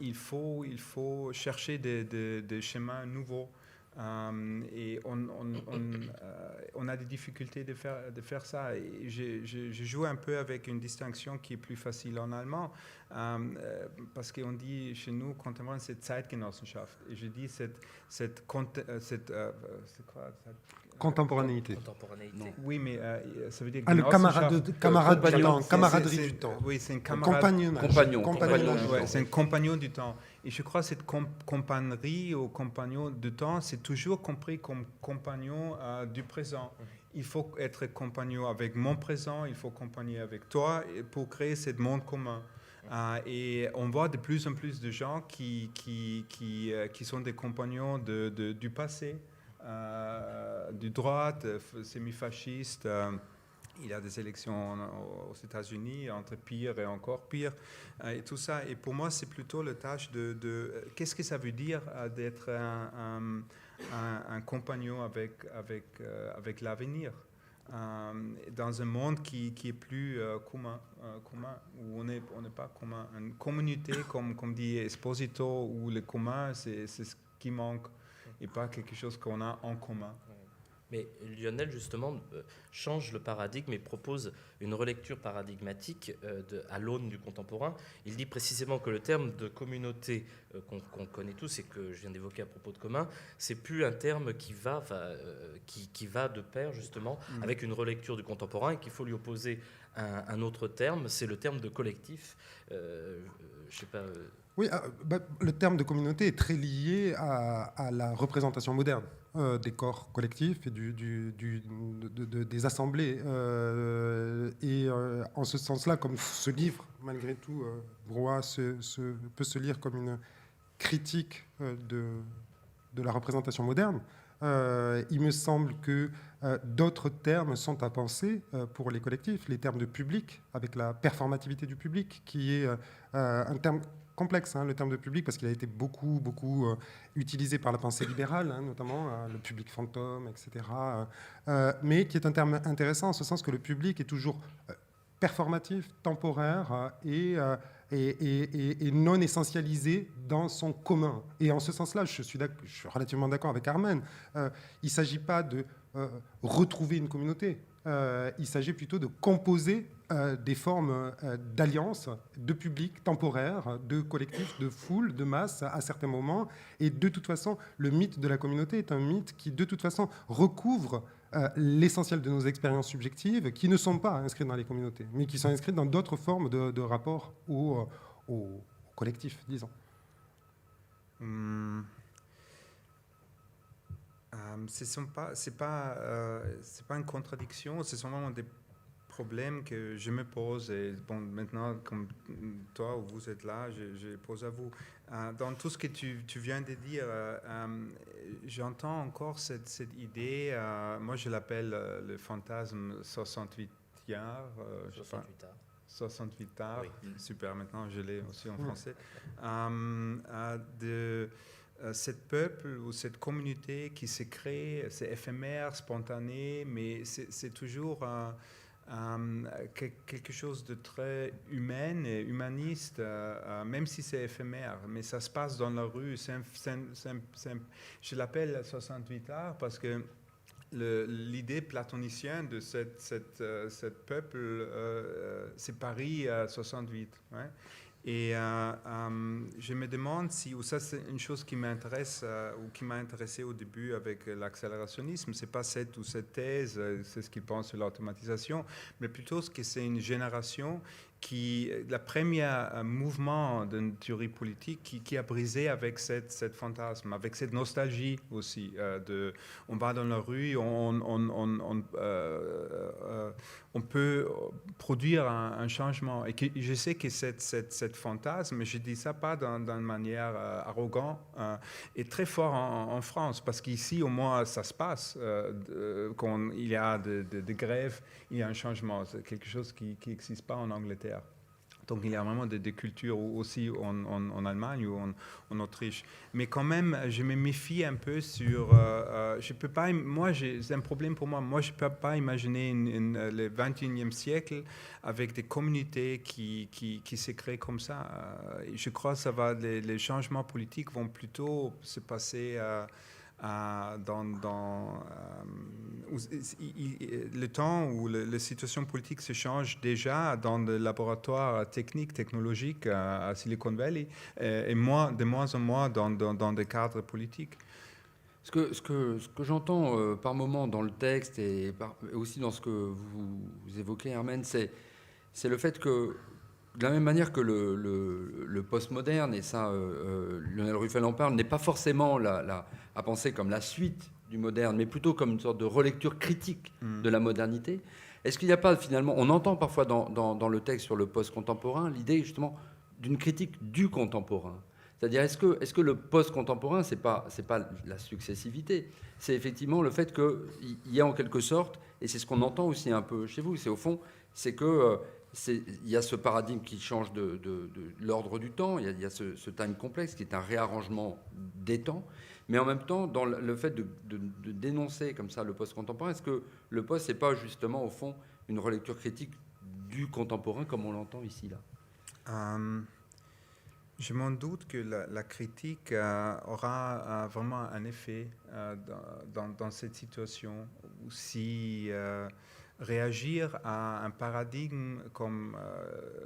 [SPEAKER 2] il faut chercher des chemins nouveaux. Et on a des difficultés de faire ça. Et je joue un peu avec une distinction qui est plus facile en allemand, parce qu'on dit chez nous, contemporain, c'est Zeitgenossenschaft. Et je dis c'est quoi,
[SPEAKER 4] Contemporanéité.
[SPEAKER 2] oui, mais ça veut dire
[SPEAKER 4] le camaraderie du temps.
[SPEAKER 2] Oui, c'est un
[SPEAKER 1] Compagnon.
[SPEAKER 2] Ouais, c'est un compagnon du temps. Et je crois que cette compagnerie ou compagnon du temps, c'est toujours compris comme compagnon du présent. Il faut être compagnon avec mon présent, il faut compagner avec toi pour créer ce monde commun. Et on voit de plus en plus de gens qui sont des compagnons du passé. Du droite, semi-fasciste. Il y a des élections aux États-Unis entre pire et encore pire, et tout ça. Et pour moi, c'est plutôt la tâche de qu'est-ce que ça veut dire d'être un compagnon avec l'avenir, dans un monde qui est plus commun, où on n'est pas commun. Une communauté, comme dit Esposito, où le commun, c'est ce qui manque, et pas quelque chose qu'on a en commun.
[SPEAKER 3] Mais Lionel, justement, change le paradigme et propose une relecture paradigmatique à l'aune du contemporain. Il dit précisément que le terme de communauté qu'on connaît tous et que je viens d'évoquer à propos de commun, c'est plus un terme qui va de pair, justement, avec une relecture du contemporain, et qu'il faut lui opposer un autre terme, c'est le terme de collectif. Je sais pas...
[SPEAKER 4] Oui, le terme de communauté est très lié à la représentation moderne des corps collectifs et des assemblées. Et en ce sens-là, comme ce livre, malgré tout, Broa peut se lire comme une critique de la représentation moderne, il me semble que d'autres termes sont à penser pour les collectifs. Les termes de public, avec la performativité du public, qui est un terme complexe, le terme de public, parce qu'il a été beaucoup utilisé par la pensée libérale, notamment le public fantôme, etc. Mais qui est un terme intéressant en ce sens que le public est toujours performatif, temporaire et non essentialisé dans son commun. Et en ce sens-là, je suis relativement d'accord avec Armen. Il ne s'agit pas de retrouver une communauté. Il s'agit plutôt de composer des formes d'alliance, de public temporaire, de collectif, de foule, de masse à certains moments. Et de toute façon, le mythe de la communauté est un mythe qui, de toute façon, recouvre l'essentiel de nos expériences subjectives qui ne sont pas inscrites dans les communautés, mais qui sont inscrites dans d'autres formes de rapport au collectif, disons.
[SPEAKER 2] C'est pas une contradiction, ce sont vraiment des problèmes que je me pose. Et bon, maintenant, comme toi, vous êtes là, je pose à vous. Dans tout ce que tu viens de dire, j'entends encore cette idée, moi je l'appelle le fantasme 68 yards. 68 tard, oui. Super, maintenant je l'ai aussi en français. De cette peuple ou cette communauté qui se crée, c'est éphémère, spontané, mais c'est toujours quelque chose de très humain et humaniste, même si c'est éphémère, mais ça se passe dans la rue. Je l'appelle 68 arts parce que l'idée platonicienne de cette peuple, c'est Paris 68. Ouais. Et je me demande si, ou ça c'est une chose qui m'intéresse, ou qui m'a intéressé au début avec l'accélérationnisme, c'est pas cette thèse, c'est ce qu'il pense sur l'automatisation, mais plutôt que c'est une génération qui, la première mouvement d'une théorie politique qui a brisé avec cette fantasme, avec cette nostalgie aussi. On va dans la rue, on peut produire un changement. Et je sais que cette fantasme, je dis ça pas d'une manière arrogante, est très fort en France, parce qu'ici au moins ça se passe. Quand il y a des grèves, il y a un changement. C'est quelque chose qui n'existe pas en Angleterre. Donc il y a vraiment des cultures aussi en Allemagne ou en Autriche. Mais quand même, je me méfie un peu sur... je peux pas, c'est un problème pour moi. Moi, je ne peux pas imaginer le 21e siècle avec des communautés qui se créent comme ça. Je crois que les changements politiques vont plutôt se passer... le temps où la situation politique se change déjà dans le laboratoire technique, technologique à Silicon Valley et de moins en moins dans des cadres politiques.
[SPEAKER 1] Ce que j'entends par moment dans le texte et aussi dans ce que vous évoquez, Hermène, c'est le fait que, de la même manière que le postmoderne, et ça, Lionel Ruffel en parle, n'est pas forcément à penser comme la suite du moderne, mais plutôt comme une sorte de relecture critique de la modernité. Est-ce qu'il n'y a pas finalement, on entend parfois dans le texte sur le post-contemporain, l'idée justement d'une critique du contemporain. C'est-à-dire, est-ce que le post-contemporain, c'est pas la successivité, c'est effectivement le fait qu'il y a en quelque sorte, et c'est ce qu'on entend aussi un peu chez vous, c'est au fond, c'est que... il y a ce paradigme qui change de l'ordre du temps, il y a ce time complexe qui est un réarrangement des temps, mais en même temps, dans le fait de dénoncer comme ça le post-contemporain, est-ce que le post, c'est pas justement au fond une relecture critique du contemporain comme on l'entend ici, là?
[SPEAKER 2] Je m'en doute que la critique aura vraiment un effet dans cette situation, si... réagir à un paradigme comme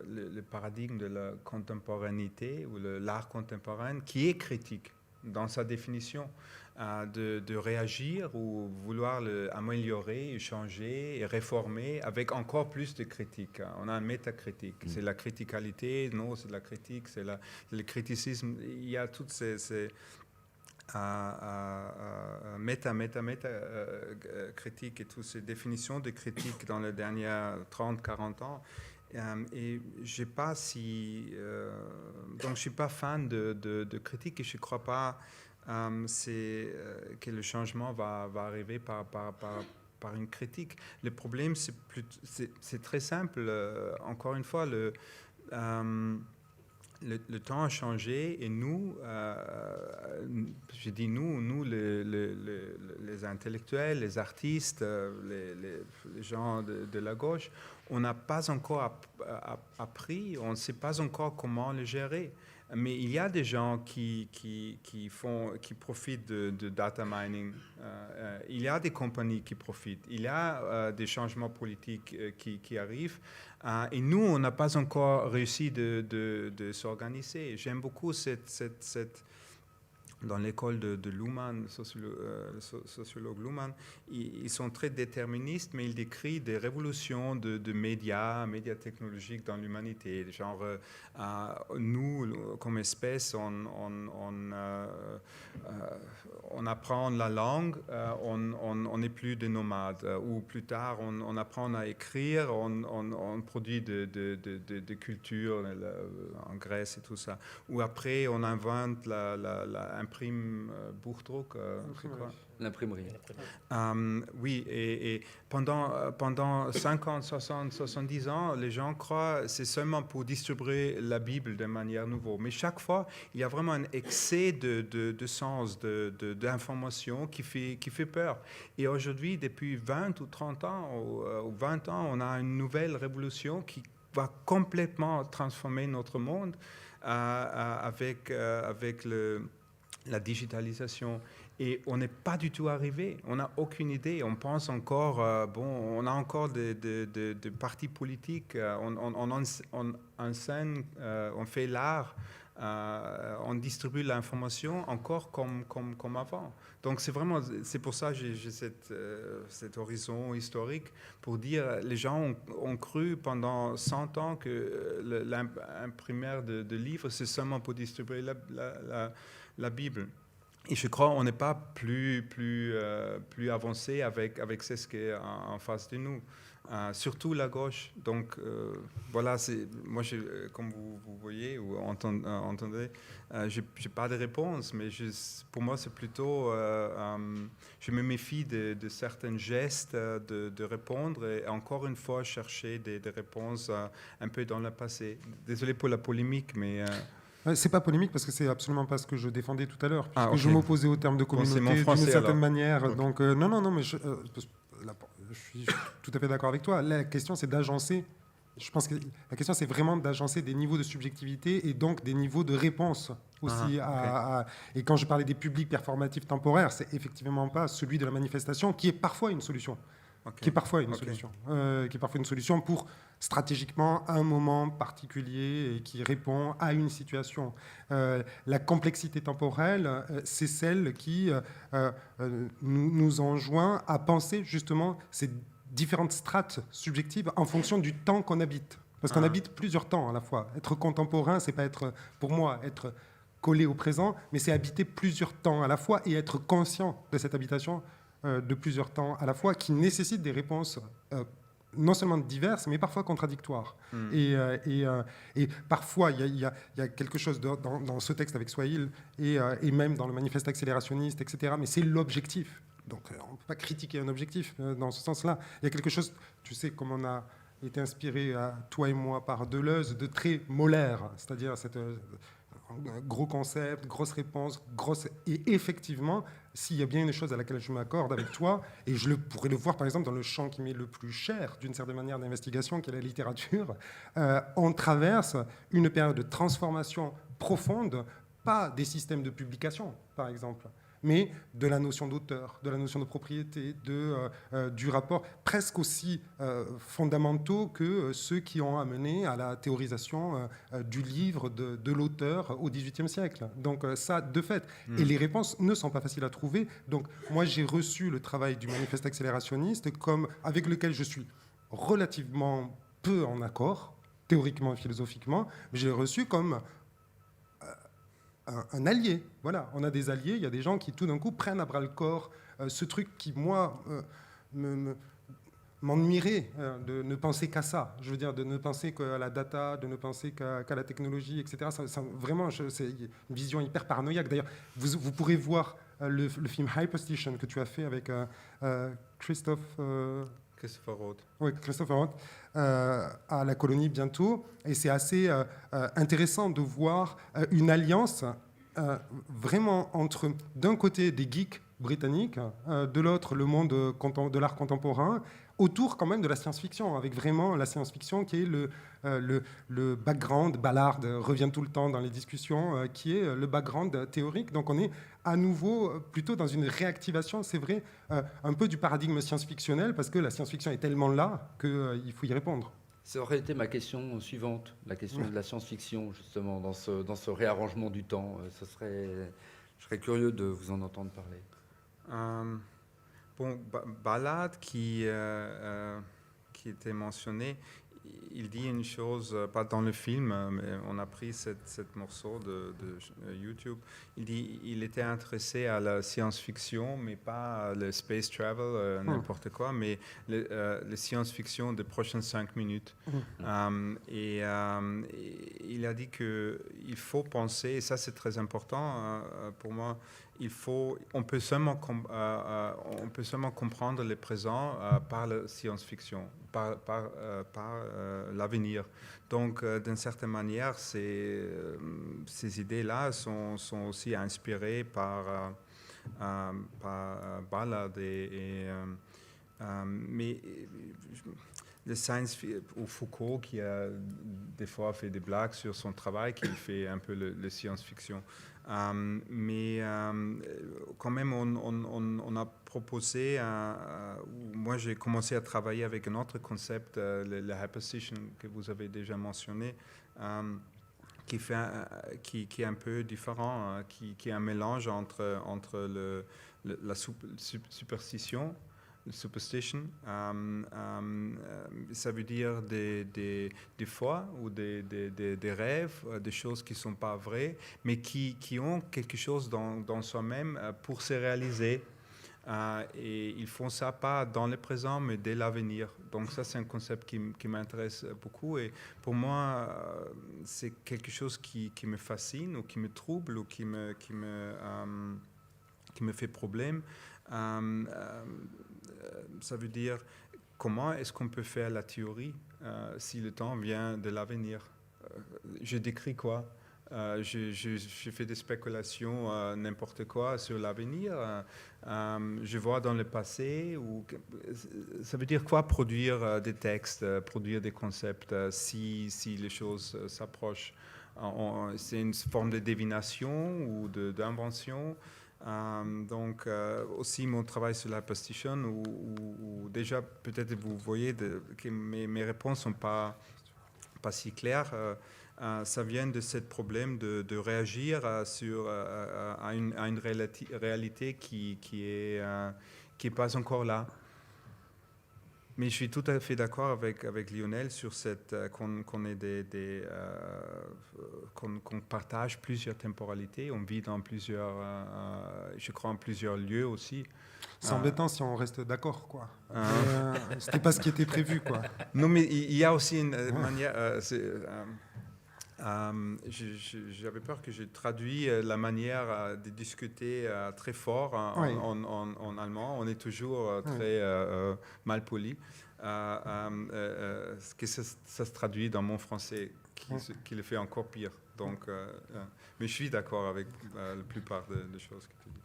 [SPEAKER 2] le paradigme de la contemporanéité ou l'art contemporain qui est critique dans sa définition, de réagir ou vouloir améliorer, changer et réformer avec encore plus de critique. On a un métacritique, c'est la criticalité, non, c'est la critique, c'est le criticisme. Il y a toutes ces méta critique et toutes ces définitions de critique dans les dernières 30-40 ans. Et je ne suis pas fan de critique et je ne crois pas que le changement va arriver par une critique. Le problème, c'est très simple. Encore une fois, le temps a changé et nous, je dis nous les intellectuels, les artistes, les gens de la gauche, on n'a pas encore appris, on ne sait pas encore comment le gérer. Mais il y a des gens qui profitent de data mining. Il y a des compagnies qui profitent. Il y a des changements politiques qui arrivent. Et nous, on n'a pas encore réussi de s'organiser. J'aime beaucoup dans l'école de Luhmann, le sociologue Luhmann, ils sont très déterministes, mais ils décrivent des révolutions de médias technologiques dans l'humanité. Genre, nous, comme espèce, on apprend la langue, on n'est plus des nomades. Ou plus tard, on apprend à écrire, on produit de culture en Grèce et tout ça. Ou après, on invente l'imprime Buchdruck, c'est quoi?
[SPEAKER 1] L'imprimerie.
[SPEAKER 2] Oui, et pendant 50, 60, 70 ans, les gens croient que c'est seulement pour distribuer la Bible de manière nouvelle. Mais chaque fois, il y a vraiment un excès de sens, d'information qui fait peur. Et aujourd'hui, depuis 20 ou 30 ans, ou 20 ans, on a une nouvelle révolution qui va complètement transformer notre monde avec la digitalisation. Et on n'est pas du tout arrivé. On n'a aucune idée. On pense encore, on a encore des partis politiques. On enseigne, on fait l'art. On distribue l'information encore comme avant. Donc c'est pour ça que j'ai cet horizon historique pour dire les gens ont cru pendant 100 ans que l'imprimaire de livres, c'est seulement pour distribuer la Bible. Et je crois qu'on n'est pas plus avancé avec ce qui est en face de nous. surtout la gauche. Donc voilà, moi, comme vous voyez ou entendez, je n'ai pas de réponse, mais pour moi, c'est plutôt, je me méfie de certains gestes de répondre et encore une fois chercher des réponses un peu dans le passé. Désolé pour la polémique, mais...
[SPEAKER 4] C'est pas polémique parce que c'est absolument pas ce que je défendais tout à l'heure, puisque
[SPEAKER 2] okay.
[SPEAKER 4] je m'opposais au terme de communauté d'une certaine manière.
[SPEAKER 2] Okay.
[SPEAKER 4] Donc non, mais je suis tout à fait d'accord avec toi. La question, c'est d'agencer. Je pense que la question, c'est vraiment d'agencer des niveaux de subjectivité et donc des niveaux de réponse aussi. Et quand je parlais des publics performatifs temporaires, c'est effectivement pas celui de la manifestation qui est parfois une solution. Qui est parfois une solution. Qui est parfois une solution pour stratégiquement un moment particulier et qui répond à une situation. La complexité temporelle, c'est celle qui nous enjoint à penser justement ces différentes strates subjectives en fonction du temps qu'on habite. Parce qu'on habite plusieurs temps à la fois. Être contemporain, c'est pas être, pour moi, être collé au présent, mais c'est habiter plusieurs temps à la fois et être conscient de cette habitation de plusieurs temps à la fois, qui nécessitent des réponses non seulement diverses, mais parfois contradictoires. Et parfois, il y a quelque chose dans ce texte avec Swahili et même dans le manifeste accélérationniste, etc. Mais c'est l'objectif. Donc, on ne peut pas critiquer un objectif dans ce sens-là. Il y a quelque chose, tu sais, comme on a été inspiré, toi et moi, par Deleuze, de très molaire, c'est-à-dire cette... gros concept, grosse réponse, et effectivement, s'il y a bien une chose à laquelle je m'accorde avec toi, et je pourrais le voir par exemple dans le champ qui m'est le plus cher d'une certaine manière d'investigation, qui est la littérature, on traverse une période de transformation profonde, pas des systèmes de publication par exemple, mais de la notion d'auteur, de la notion de propriété, du rapport presque aussi fondamentaux que ceux qui ont amené à la théorisation du livre de l'auteur au XVIIIe siècle. Donc ça, de fait. Et les réponses ne sont pas faciles à trouver. Donc moi, j'ai reçu le travail du manifeste accélérationniste avec lequel je suis relativement peu en accord, théoriquement et philosophiquement, mais je l'ai reçu comme... un allié. Voilà, on a des alliés, il y a des gens qui tout d'un coup prennent à bras le corps ce truc qui, moi, m'ennuierait de ne penser qu'à ça. Je veux dire, de ne penser qu'à la data, de ne penser qu'à la technologie, etc. Vraiment, c'est une vision hyper paranoïaque. D'ailleurs, vous pourrez voir le film Hyperstation que tu as fait avec Christopher
[SPEAKER 2] Roth.
[SPEAKER 4] Oui, Christopher Roth, à la colonie bientôt. Et c'est assez intéressant de voir une alliance vraiment entre, d'un côté, des geeks britanniques, de l'autre, le monde de l'art contemporain, autour quand même de la science-fiction, avec vraiment la science-fiction qui est le background, Ballard revient tout le temps dans les discussions, qui est le background théorique. Donc on est à nouveau plutôt dans une réactivation, c'est vrai, un peu du paradigme science-fictionnel, parce que la science-fiction est tellement là qu'il faut y répondre.
[SPEAKER 1] Ça aurait été ma question suivante, la question de la science-fiction, justement, dans ce réarrangement du temps. Je serais curieux de vous en entendre parler.
[SPEAKER 2] Ballard qui était mentionné, il dit une chose, pas dans le film, mais on a pris cette morceau de YouTube. Il dit il était intéressé à la science-fiction, mais pas le space travel, n'importe quoi, mais la science-fiction des prochaines 5 minutes. Et il a dit qu'il faut penser, et ça c'est très important pour moi, on peut seulement comprendre le présent par la science-fiction, par l'avenir. Donc, d'une certaine manière, ces idées-là sont aussi inspirées par Ballard mais le science ou Foucault qui a des fois fait des blagues sur son travail, qui fait un peu le science-fiction. Mais quand même, on a proposé, moi j'ai commencé à travailler avec un autre concept, le Hyperstation que vous avez déjà mentionné, qui est un peu différent, qui est un mélange entre la superstition, superstition, ça veut dire des foi ou des rêves, des choses qui ne sont pas vraies, mais qui ont quelque chose dans soi-même pour se réaliser. Et ils font ça pas dans le présent, mais dès l'avenir. Donc ça, c'est un concept qui m'intéresse beaucoup. Et pour moi, c'est quelque chose qui me fascine ou qui me trouble ou qui me fait problème. Ça veut dire, comment est-ce qu'on peut faire la théorie si le temps vient de l'avenir? Je décris quoi? Je fais des spéculations, n'importe quoi sur l'avenir. Je vois dans le passé. Ça veut dire quoi produire des textes, produire des concepts si les choses s'approchent? C'est une forme de divination ou d'invention. Donc aussi mon travail sur la postition où déjà peut-être vous voyez que mes réponses sont pas si claires. Ça vient de ce problème de réagir à une réalité qui est pas encore là. Mais je suis tout à fait d'accord avec Lionel sur qu'on partage plusieurs temporalités. On vit dans plusieurs, je crois, en plusieurs lieux aussi.
[SPEAKER 4] C'est embêtant si on reste d'accord, quoi. C'était pas ce qui était prévu, quoi.
[SPEAKER 2] Non, mais il y a aussi une manière. J'avais peur que je traduis la manière de discuter très fort en allemand. On est toujours très mal poli. Que ça se traduit dans mon français qui le fait encore pire. Donc, mais je suis d'accord avec la plupart des choses que tu dis.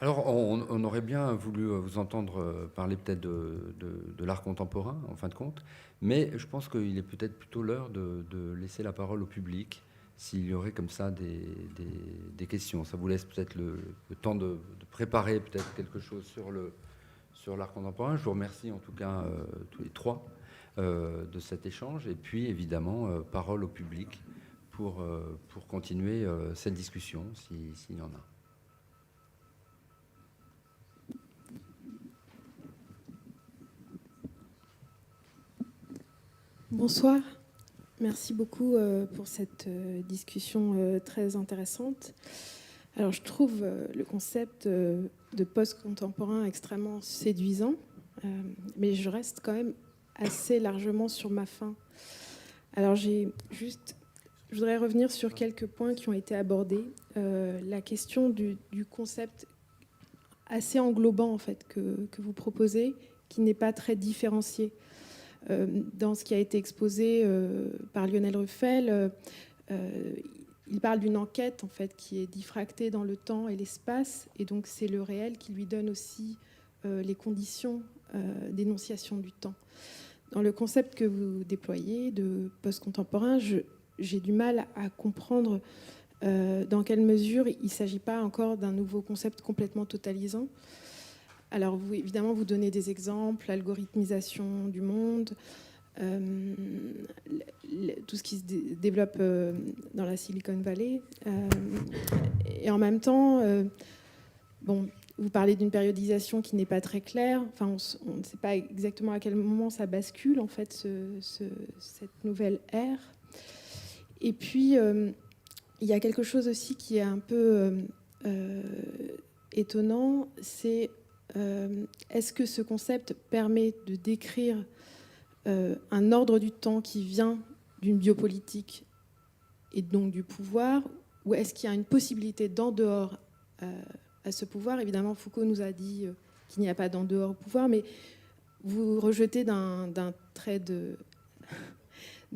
[SPEAKER 1] Alors, on aurait bien voulu vous entendre parler peut-être de l'art contemporain, en fin de compte, mais je pense qu'il est peut-être plutôt l'heure de laisser la parole au public, s'il y aurait comme ça des questions. Ça vous laisse peut-être le temps de préparer peut-être quelque chose sur l'art contemporain. Je vous remercie en tout cas tous les trois de cet échange, et puis évidemment, parole au public pour continuer cette discussion, s'il y en a.
[SPEAKER 5] Bonsoir, merci beaucoup pour cette discussion très intéressante. Alors je trouve le concept de post-contemporain extrêmement séduisant, mais je reste quand même assez largement sur ma faim. Alors je voudrais revenir sur quelques points qui ont été abordés. La question du concept assez englobant en fait que vous proposez, qui n'est pas très différencié. Dans ce qui a été exposé par Lionel Ruffel, il parle d'une enquête en fait, qui est diffractée dans le temps et l'espace, et donc c'est le réel qui lui donne aussi les conditions d'énonciation du temps. Dans le concept que vous déployez de post-contemporain, j'ai du mal à comprendre dans quelle mesure il ne s'agit pas encore d'un nouveau concept complètement totalisant. Alors, évidemment, vous donnez des exemples, l'algorithmisation du monde, tout ce qui se développe dans la Silicon Valley. Et en même temps, vous parlez d'une périodisation qui n'est pas très claire. Enfin, on ne sait pas exactement à quel moment ça bascule, en fait, cette nouvelle ère. Et puis, il y a quelque chose aussi qui est un peu étonnant, c'est est-ce que ce concept permet de décrire un ordre du temps qui vient d'une biopolitique et donc du pouvoir, ou est-ce qu'il y a une possibilité d'en dehors à ce pouvoir? Évidemment, Foucault nous a dit qu'il n'y a pas d'en dehors au pouvoir, mais vous rejetez d'un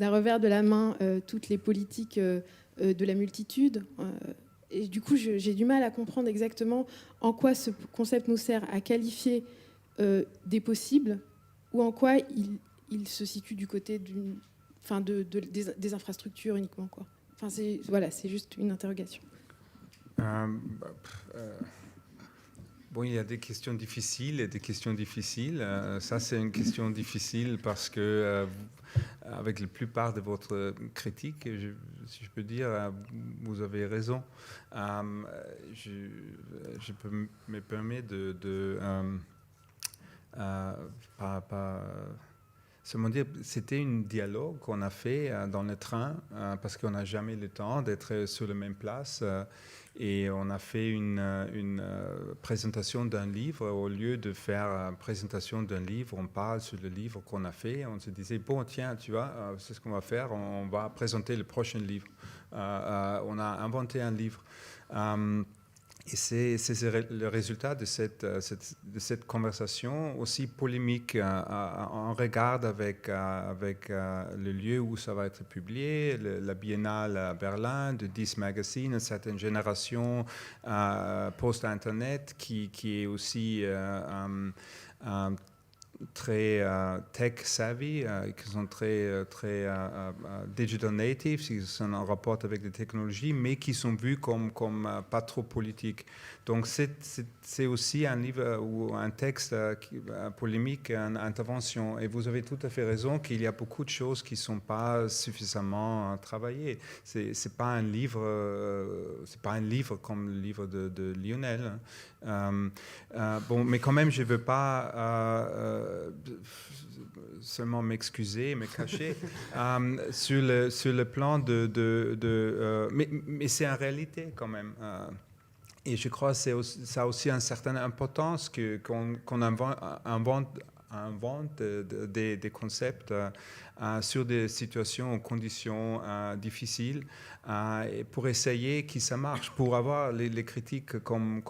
[SPEAKER 5] revers de la main toutes les politiques de la multitude. Et du coup, j'ai du mal à comprendre exactement en quoi ce concept nous sert à qualifier des possibles, ou en quoi il se situe du côté des infrastructures uniquement, quoi. Enfin, c'est juste une interrogation.
[SPEAKER 2] Bon, il y a des questions difficiles et des questions difficiles. Ça, c'est une question difficile parce que, avec la plupart de votre critique, si je peux dire, vous avez raison. Je peux me permettre seulement dire, c'était un dialogue qu'on a fait dans le train parce qu'on n'a jamais le temps d'être sur la même place. Et on a fait une présentation d'un livre. Au lieu de faire une présentation d'un livre, on parle sur le livre qu'on a fait. On se disait, bon, tiens, tu vois, c'est ce qu'on va faire. On va présenter le prochain livre. On a inventé un livre. Et c'est le résultat de cette conversation aussi polémique. On regarde avec le lieu où ça va être publié, la Biennale à Berlin, de 10 magazines, une certaine génération post-Internet qui est aussi très tech-savvy, qui sont très digital natives, qui sont en rapport avec les technologies, mais qui sont vus comme pas trop politiques. Donc c'est aussi un livre ou un texte polémique, une intervention. Et vous avez tout à fait raison qu'il y a beaucoup de choses qui ne sont pas suffisamment travaillées. C'est pas un livre comme le livre de Lionel. Bon, mais quand même, je ne veux pas seulement m'excuser, me cacher sur le plan mais c'est en réalité quand même. Et je crois que ça a aussi une certaine importance qu'on invente des concepts sur des situations, conditions difficiles, et pour essayer que ça marche, pour avoir les critiques comme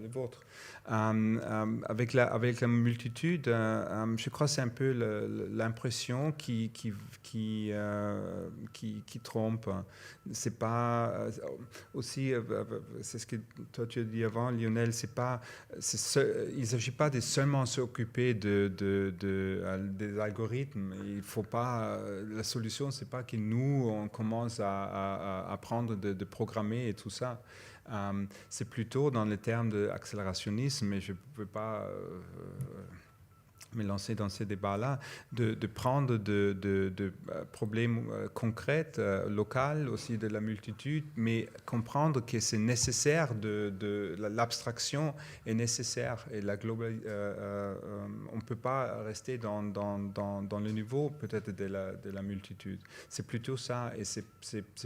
[SPEAKER 2] les vôtres. Avec la multitude, je crois que c'est un peu l'impression qui trompe. C'est pas aussi, c'est ce que toi tu as dit avant, Lionel. Il ne s'agit pas de seulement s'occuper des algorithmes. Il faut pas. La solution, c'est pas que nous on commence à apprendre de programmer et tout ça. C'est plutôt dans les termes d'accélérationnisme, mais je ne peux pas me lancer dans ces débats-là, de prendre de problèmes concrets, locaux aussi de la multitude, mais comprendre que c'est nécessaire, l'abstraction est nécessaire, et on ne peut pas rester dans le niveau peut-être de la multitude. C'est plutôt ça, et c'est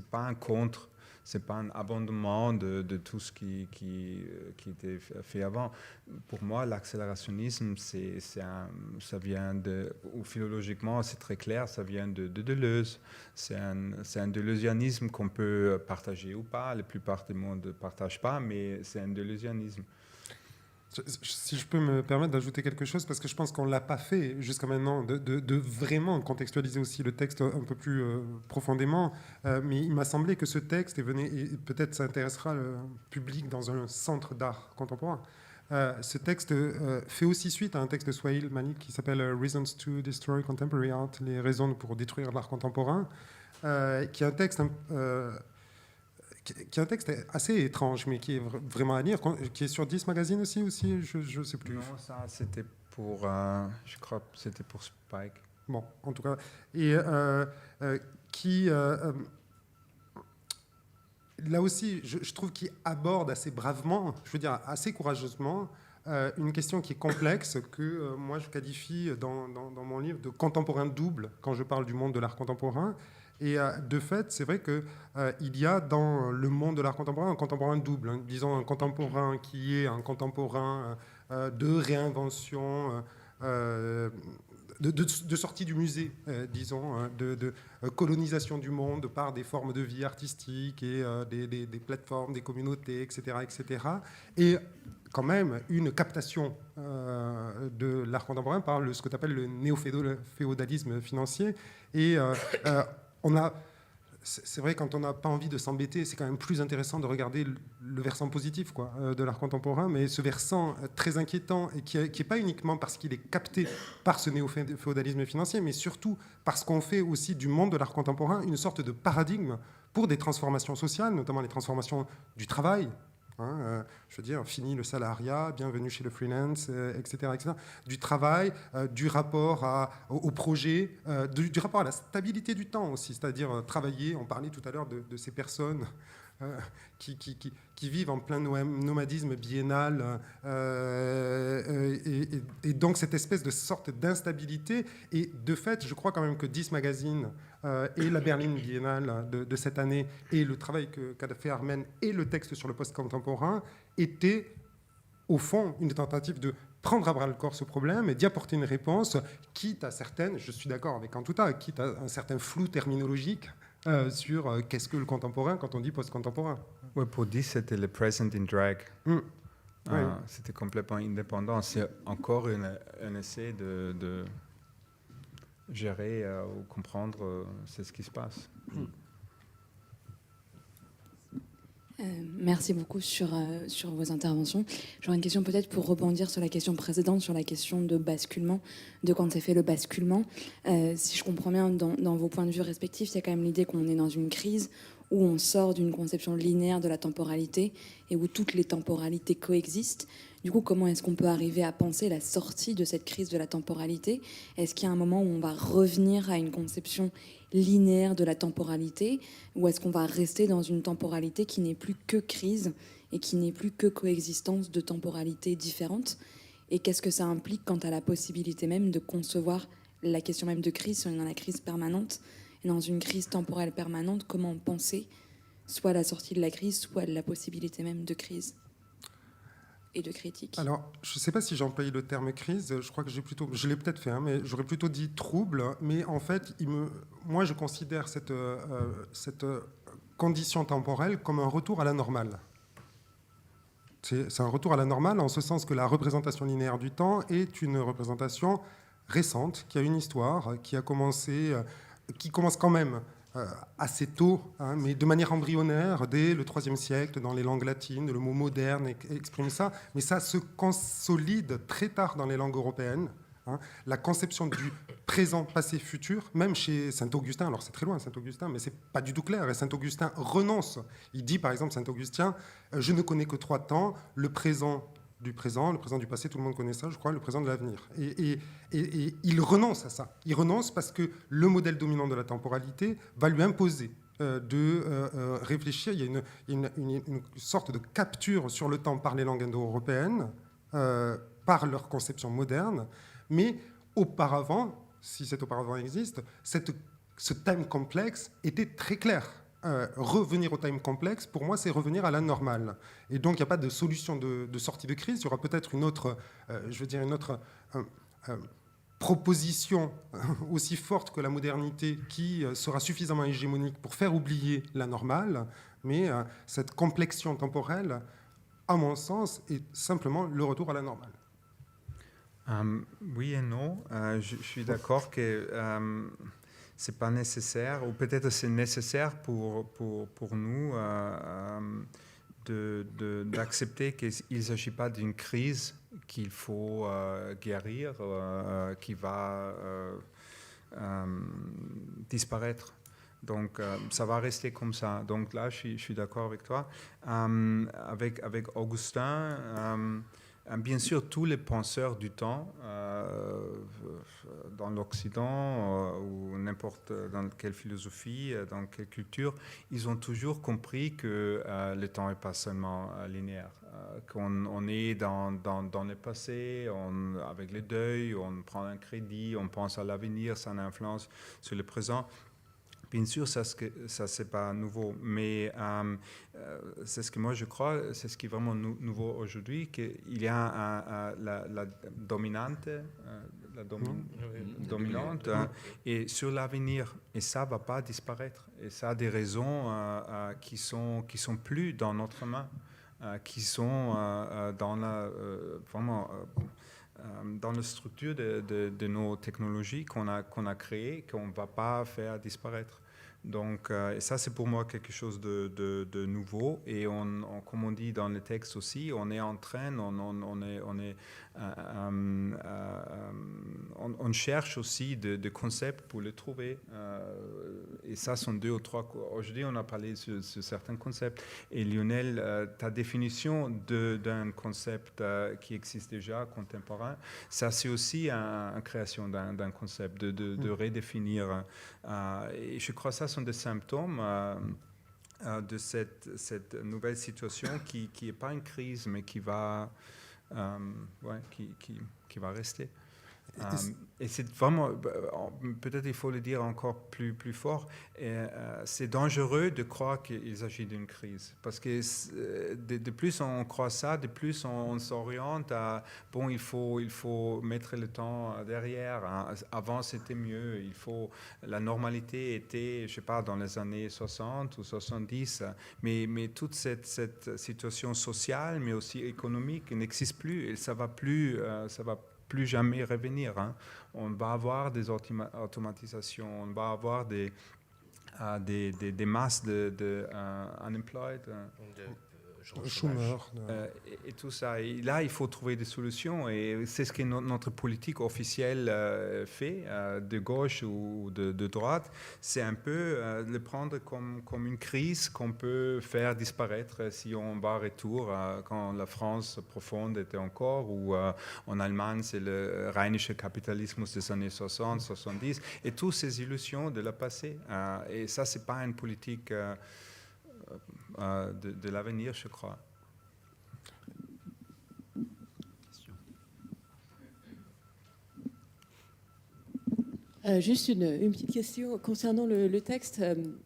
[SPEAKER 2] pas un contre. C'est pas un abandonnement de tout ce qui était fait avant. Pour moi, l'accélérationnisme, ça vient ou philologiquement, c'est très clair, ça vient de Deleuze. C'est un deleuzianisme qu'on peut partager ou pas. La plupart du monde ne partage pas, mais c'est un deleuzianisme.
[SPEAKER 4] Si je peux me permettre d'ajouter quelque chose, parce que je pense qu'on ne l'a pas fait jusqu'à maintenant, de vraiment contextualiser aussi le texte un peu plus profondément. Mais il m'a semblé que ce texte, et peut-être ça intéressera le public dans un centre d'art contemporain, ce texte fait aussi suite à un texte de Swahil Malik qui s'appelle Reasons to Destroy Contemporary Art, les raisons pour détruire l'art contemporain, qui est un texte... qui est un texte assez étrange, mais qui est vraiment à lire, qui est sur 10 magazines aussi, je ne sais plus.
[SPEAKER 2] Non, ça c'était pour, je crois que c'était pour Spike.
[SPEAKER 4] Bon, en tout cas, et qui, là aussi, je trouve qu'il aborde assez bravement, je veux dire assez courageusement, une question qui est complexe, que moi je qualifie dans mon livre de contemporain double, quand je parle du monde de l'art contemporain. Et de fait, c'est vrai qu'il y a dans le monde de l'art contemporain un contemporain double, hein, disons un contemporain qui est un contemporain de réinvention, de sortie du musée, disons, hein, de colonisation du monde par des formes de vie artistiques et des plateformes, des communautés, etc., etc. Et quand même une captation de l'art contemporain par ce que tu appelles le néo-féodalisme financier. Et c'est vrai, quand on n'a pas envie de s'embêter, c'est quand même plus intéressant de regarder le versant positif de l'art contemporain, mais ce versant très inquiétant, et qui n'est pas uniquement parce qu'il est capté par ce néo-féodalisme financier, mais surtout parce qu'on fait aussi du monde de l'art contemporain une sorte de paradigme pour des transformations sociales, notamment les transformations du travail. Je veux dire, fini le salariat, bienvenue chez le freelance, etc., etc. Du travail, du rapport au projet, du rapport à la stabilité du temps aussi, c'est-à-dire travailler, on parlait tout à l'heure de ces personnes qui vivent en plein nomadisme biennal, et donc cette espèce de sorte d'instabilité. Et de fait, je crois quand même que 10 Magazine et la Berlin Biennale de cette année, et le travail qu'a fait Armen et le texte sur le post-contemporain étaient au fond une tentative de prendre à bras-le-corps ce problème et d'y apporter une réponse, quitte à certaines, je suis d'accord avec Antouta, quitte à un certain flou terminologique sur qu'est-ce que le contemporain quand on dit post-contemporain.
[SPEAKER 2] Ouais, pour 10, c'était le present in drag.
[SPEAKER 4] Ouais.
[SPEAKER 2] C'était complètement indépendant. C'est encore un essai de gérer ou comprendre c'est ce qui se passe.
[SPEAKER 6] Merci beaucoup sur vos interventions. J'aurais une question peut-être pour rebondir sur la question précédente, sur la question de basculement, de quand s'est fait le basculement. Si je comprends bien, dans vos points de vue respectifs, il y a quand même l'idée qu'on est dans une crise où on sort d'une conception linéaire de la temporalité et où toutes les temporalités coexistent. Du coup, comment est-ce qu'on peut arriver à penser la sortie de cette crise de la temporalité? Est-ce qu'il y a un moment où on va revenir à une conception linéaire de la temporalité, ou est-ce qu'on va rester dans une temporalité qui n'est plus que crise et qui n'est plus que coexistence de temporalités différentes? Et qu'est-ce que ça implique quant à la possibilité même de concevoir la question même de crise, si on est dans la crise permanente? Et dans une crise temporelle permanente, comment penser soit la sortie de la crise, soit la possibilité même de crise et de critique?
[SPEAKER 4] Alors, je ne sais pas si j'ai employé le terme crise, je crois que je l'ai peut-être fait, hein, mais j'aurais plutôt dit trouble, mais en fait, moi je considère cette condition temporelle comme un retour à la normale. C'est un retour à la normale en ce sens que la représentation linéaire du temps est une représentation récente, qui a une histoire, qui commence quand même assez tôt, hein, mais de manière embryonnaire, dès le IIIe siècle, dans les langues latines, le mot moderne exprime ça, mais ça se consolide très tard dans les langues européennes. Hein. La conception du présent, passé, futur, même chez Saint-Augustin, alors c'est très loin Saint-Augustin, mais c'est pas du tout clair, et Saint-Augustin renonce. Il dit par exemple, Saint-Augustin, je ne connais que 3 temps, le présent du présent, le présent du passé, tout le monde connaît ça, je crois, le présent de l'avenir. Et il renonce à ça. Il renonce parce que le modèle dominant de la temporalité va lui imposer de réfléchir. Il y a une sorte de capture sur le temps par les langues indo-européennes, par leur conception moderne, mais auparavant, si cet auparavant existe, ce time complexe était très clair. Revenir au time complexe, pour moi, c'est revenir à la normale. Et donc, il n'y a pas de solution de sortie de crise. Il y aura peut-être une autre proposition aussi forte que la modernité qui sera suffisamment hégémonique pour faire oublier la normale. Mais cette complexion temporelle, à mon sens, est simplement le retour à la normale.
[SPEAKER 2] Oui et non. Je suis d'accord que c'est pas nécessaire, ou peut-être c'est nécessaire pour nous d'accepter qu'il ne s'agit pas d'une crise qu'il faut guérir, qui va disparaître. Donc, ça va rester comme ça. Donc là, je suis d'accord avec toi. Avec Augustin, bien sûr, tous les penseurs du temps, dans l'Occident ou n'importe dans quelle philosophie, dans quelle culture, ils ont toujours compris que le temps n'est pas seulement linéaire, qu'on est dans le passé, avec le deuil, on prend un crédit, on pense à l'avenir, ça a une influence sur le présent. Bien sûr, ça c'est pas nouveau, mais c'est ce que moi je crois, c'est ce qui est vraiment nouveau aujourd'hui, qu'il y a la dominante, dominante, et sur l'avenir, et ça va pas disparaître, et ça a des raisons qui sont plus dans notre main, qui sont dans la vraiment dans la structure de nos technologies qu'on a créées, qu'on ne va pas faire disparaître. Donc, et ça, c'est pour moi quelque chose de nouveau. Et comme on dit dans le texte aussi, on est en train, on cherche aussi de concepts pour les trouver. Et ça sont 2 ou 3. Aujourd'hui, on a parlé sur certains concepts. Et Lionel, ta définition d'un concept qui existe déjà, contemporain, ça c'est aussi une création d'un concept, de redéfinir. Et je crois que ça sont des symptômes de cette nouvelle situation qui n'est pas une crise, mais qui va, qui va rester. Et c'est vraiment, peut-être il faut le dire encore plus fort, c'est dangereux de croire qu'il s'agit d'une crise. Parce que de plus on croit ça, de plus on s'oriente à, bon, il faut mettre le temps derrière. Hein. Avant, c'était mieux. La normalité était, je sais pas, dans les années 60 ou 70. Mais toute cette situation sociale, mais aussi économique, n'existe plus. Et ça va plus jamais revenir. Hein. On va avoir des automatisations, on va avoir des masses de unemployed.
[SPEAKER 4] Chômeurs.
[SPEAKER 2] Et tout ça. Et là, il faut trouver des solutions. Et c'est ce que notre politique officielle fait, de gauche ou de droite. C'est un peu le prendre comme une crise qu'on peut faire disparaître si on va retour quand la France profonde était encore, ou en Allemagne, c'est le rheinische Kapitalismus des années 60, 70. Et toutes ces illusions de la passé. Et ça, c'est pas une politique de l'avenir, je crois.
[SPEAKER 7] Juste une petite question concernant le texte.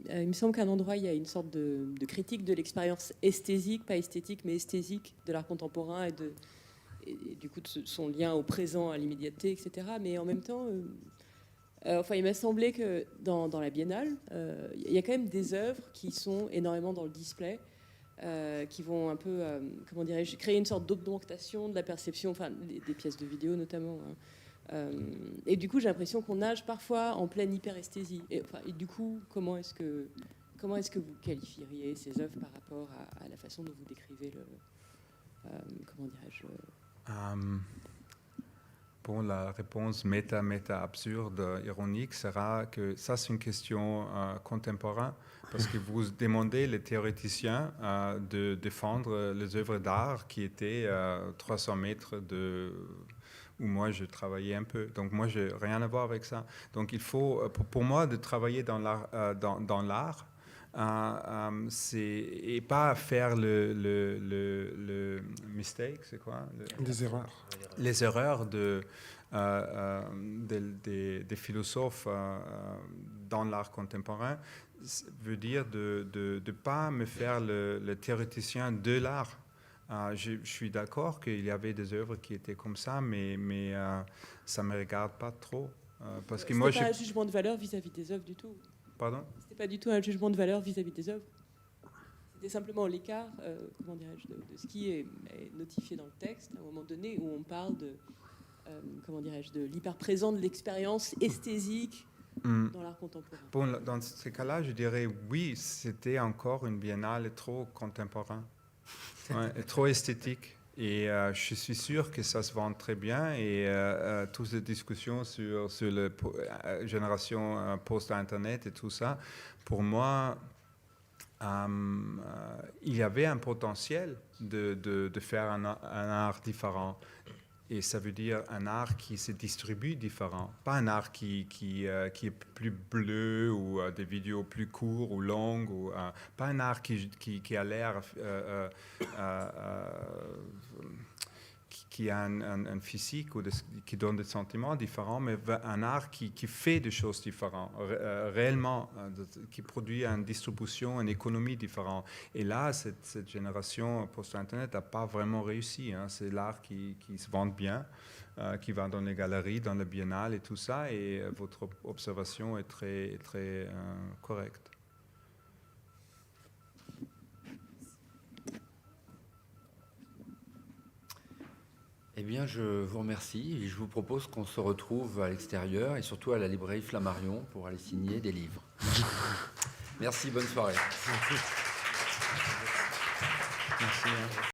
[SPEAKER 7] Il me semble qu'à un endroit, il y a une sorte de critique de l'expérience esthésique, pas esthétique, mais esthésique de l'art contemporain et du coup de son lien au présent, à l'immédiateté, etc. Mais en même temps, il m'a semblé que dans la Biennale, il y a quand même des œuvres qui sont énormément dans le display, qui vont un peu, comment dirais-je, créer une sorte d'augmentation de la perception, enfin des pièces de vidéo notamment. Hein. Et du coup, j'ai l'impression qu'on nage parfois en pleine hyperesthésie. Et du coup, comment est-ce que vous qualifieriez ces œuvres par rapport à la façon dont vous décrivez comment dirais-je
[SPEAKER 2] Bon, la réponse méta absurde, ironique, sera que ça, c'est une question contemporaine, parce que vous demandez les théoriciens de défendre les œuvres d'art qui étaient 300 mètres où moi je travaillais un peu. Donc moi, je n'ai rien à voir avec ça. Donc il faut, pour moi, de travailler dans l'art, et pas faire le mistake, c'est quoi
[SPEAKER 4] Des erreurs.
[SPEAKER 2] Les erreurs des philosophes dans l'art contemporain veut dire de ne pas me faire le théoricien de l'art. Je suis d'accord qu'il y avait des œuvres qui étaient comme ça, mais ça ne me regarde pas trop. Parce que moi,
[SPEAKER 7] pas un jugement de valeur vis-à-vis des œuvres du tout.
[SPEAKER 2] Pardon ?
[SPEAKER 7] C'était pas du tout un jugement de valeur vis-à-vis des œuvres. C'était simplement l'écart, comment dirais-je, de ce qui est notifié dans le texte à un moment donné où on parle de, comment dirais-je, de l'hyper-présent de l'expérience esthésique dans l'art contemporain.
[SPEAKER 2] Bon, dans ce cas-là, je dirais oui, c'était encore une biennale trop contemporaine, trop esthétique. Et je suis sûr que ça se vend très bien. Et toutes les discussions sur la génération post-Internet et tout ça, pour moi, il y avait un potentiel de faire un art différent. Et ça veut dire un art qui se distribue différent. Pas un art qui est plus bleu ou des vidéos plus courtes ou longues. Ou, pas un art qui a l'air... qui a un physique ou qui donne des sentiments différents, mais un art qui fait des choses différentes, réellement, qui produit une distribution, une économie différente. Et là, cette génération post-Internet n'a pas vraiment réussi. Hein. C'est l'art qui se vend bien, qui va dans les galeries, dans le biennale et tout ça, et votre observation est très, très correcte.
[SPEAKER 1] Eh bien, je vous remercie et je vous propose qu'on se retrouve à l'extérieur et surtout à la librairie Flammarion pour aller signer des livres. Merci, bonne soirée.
[SPEAKER 2] Merci.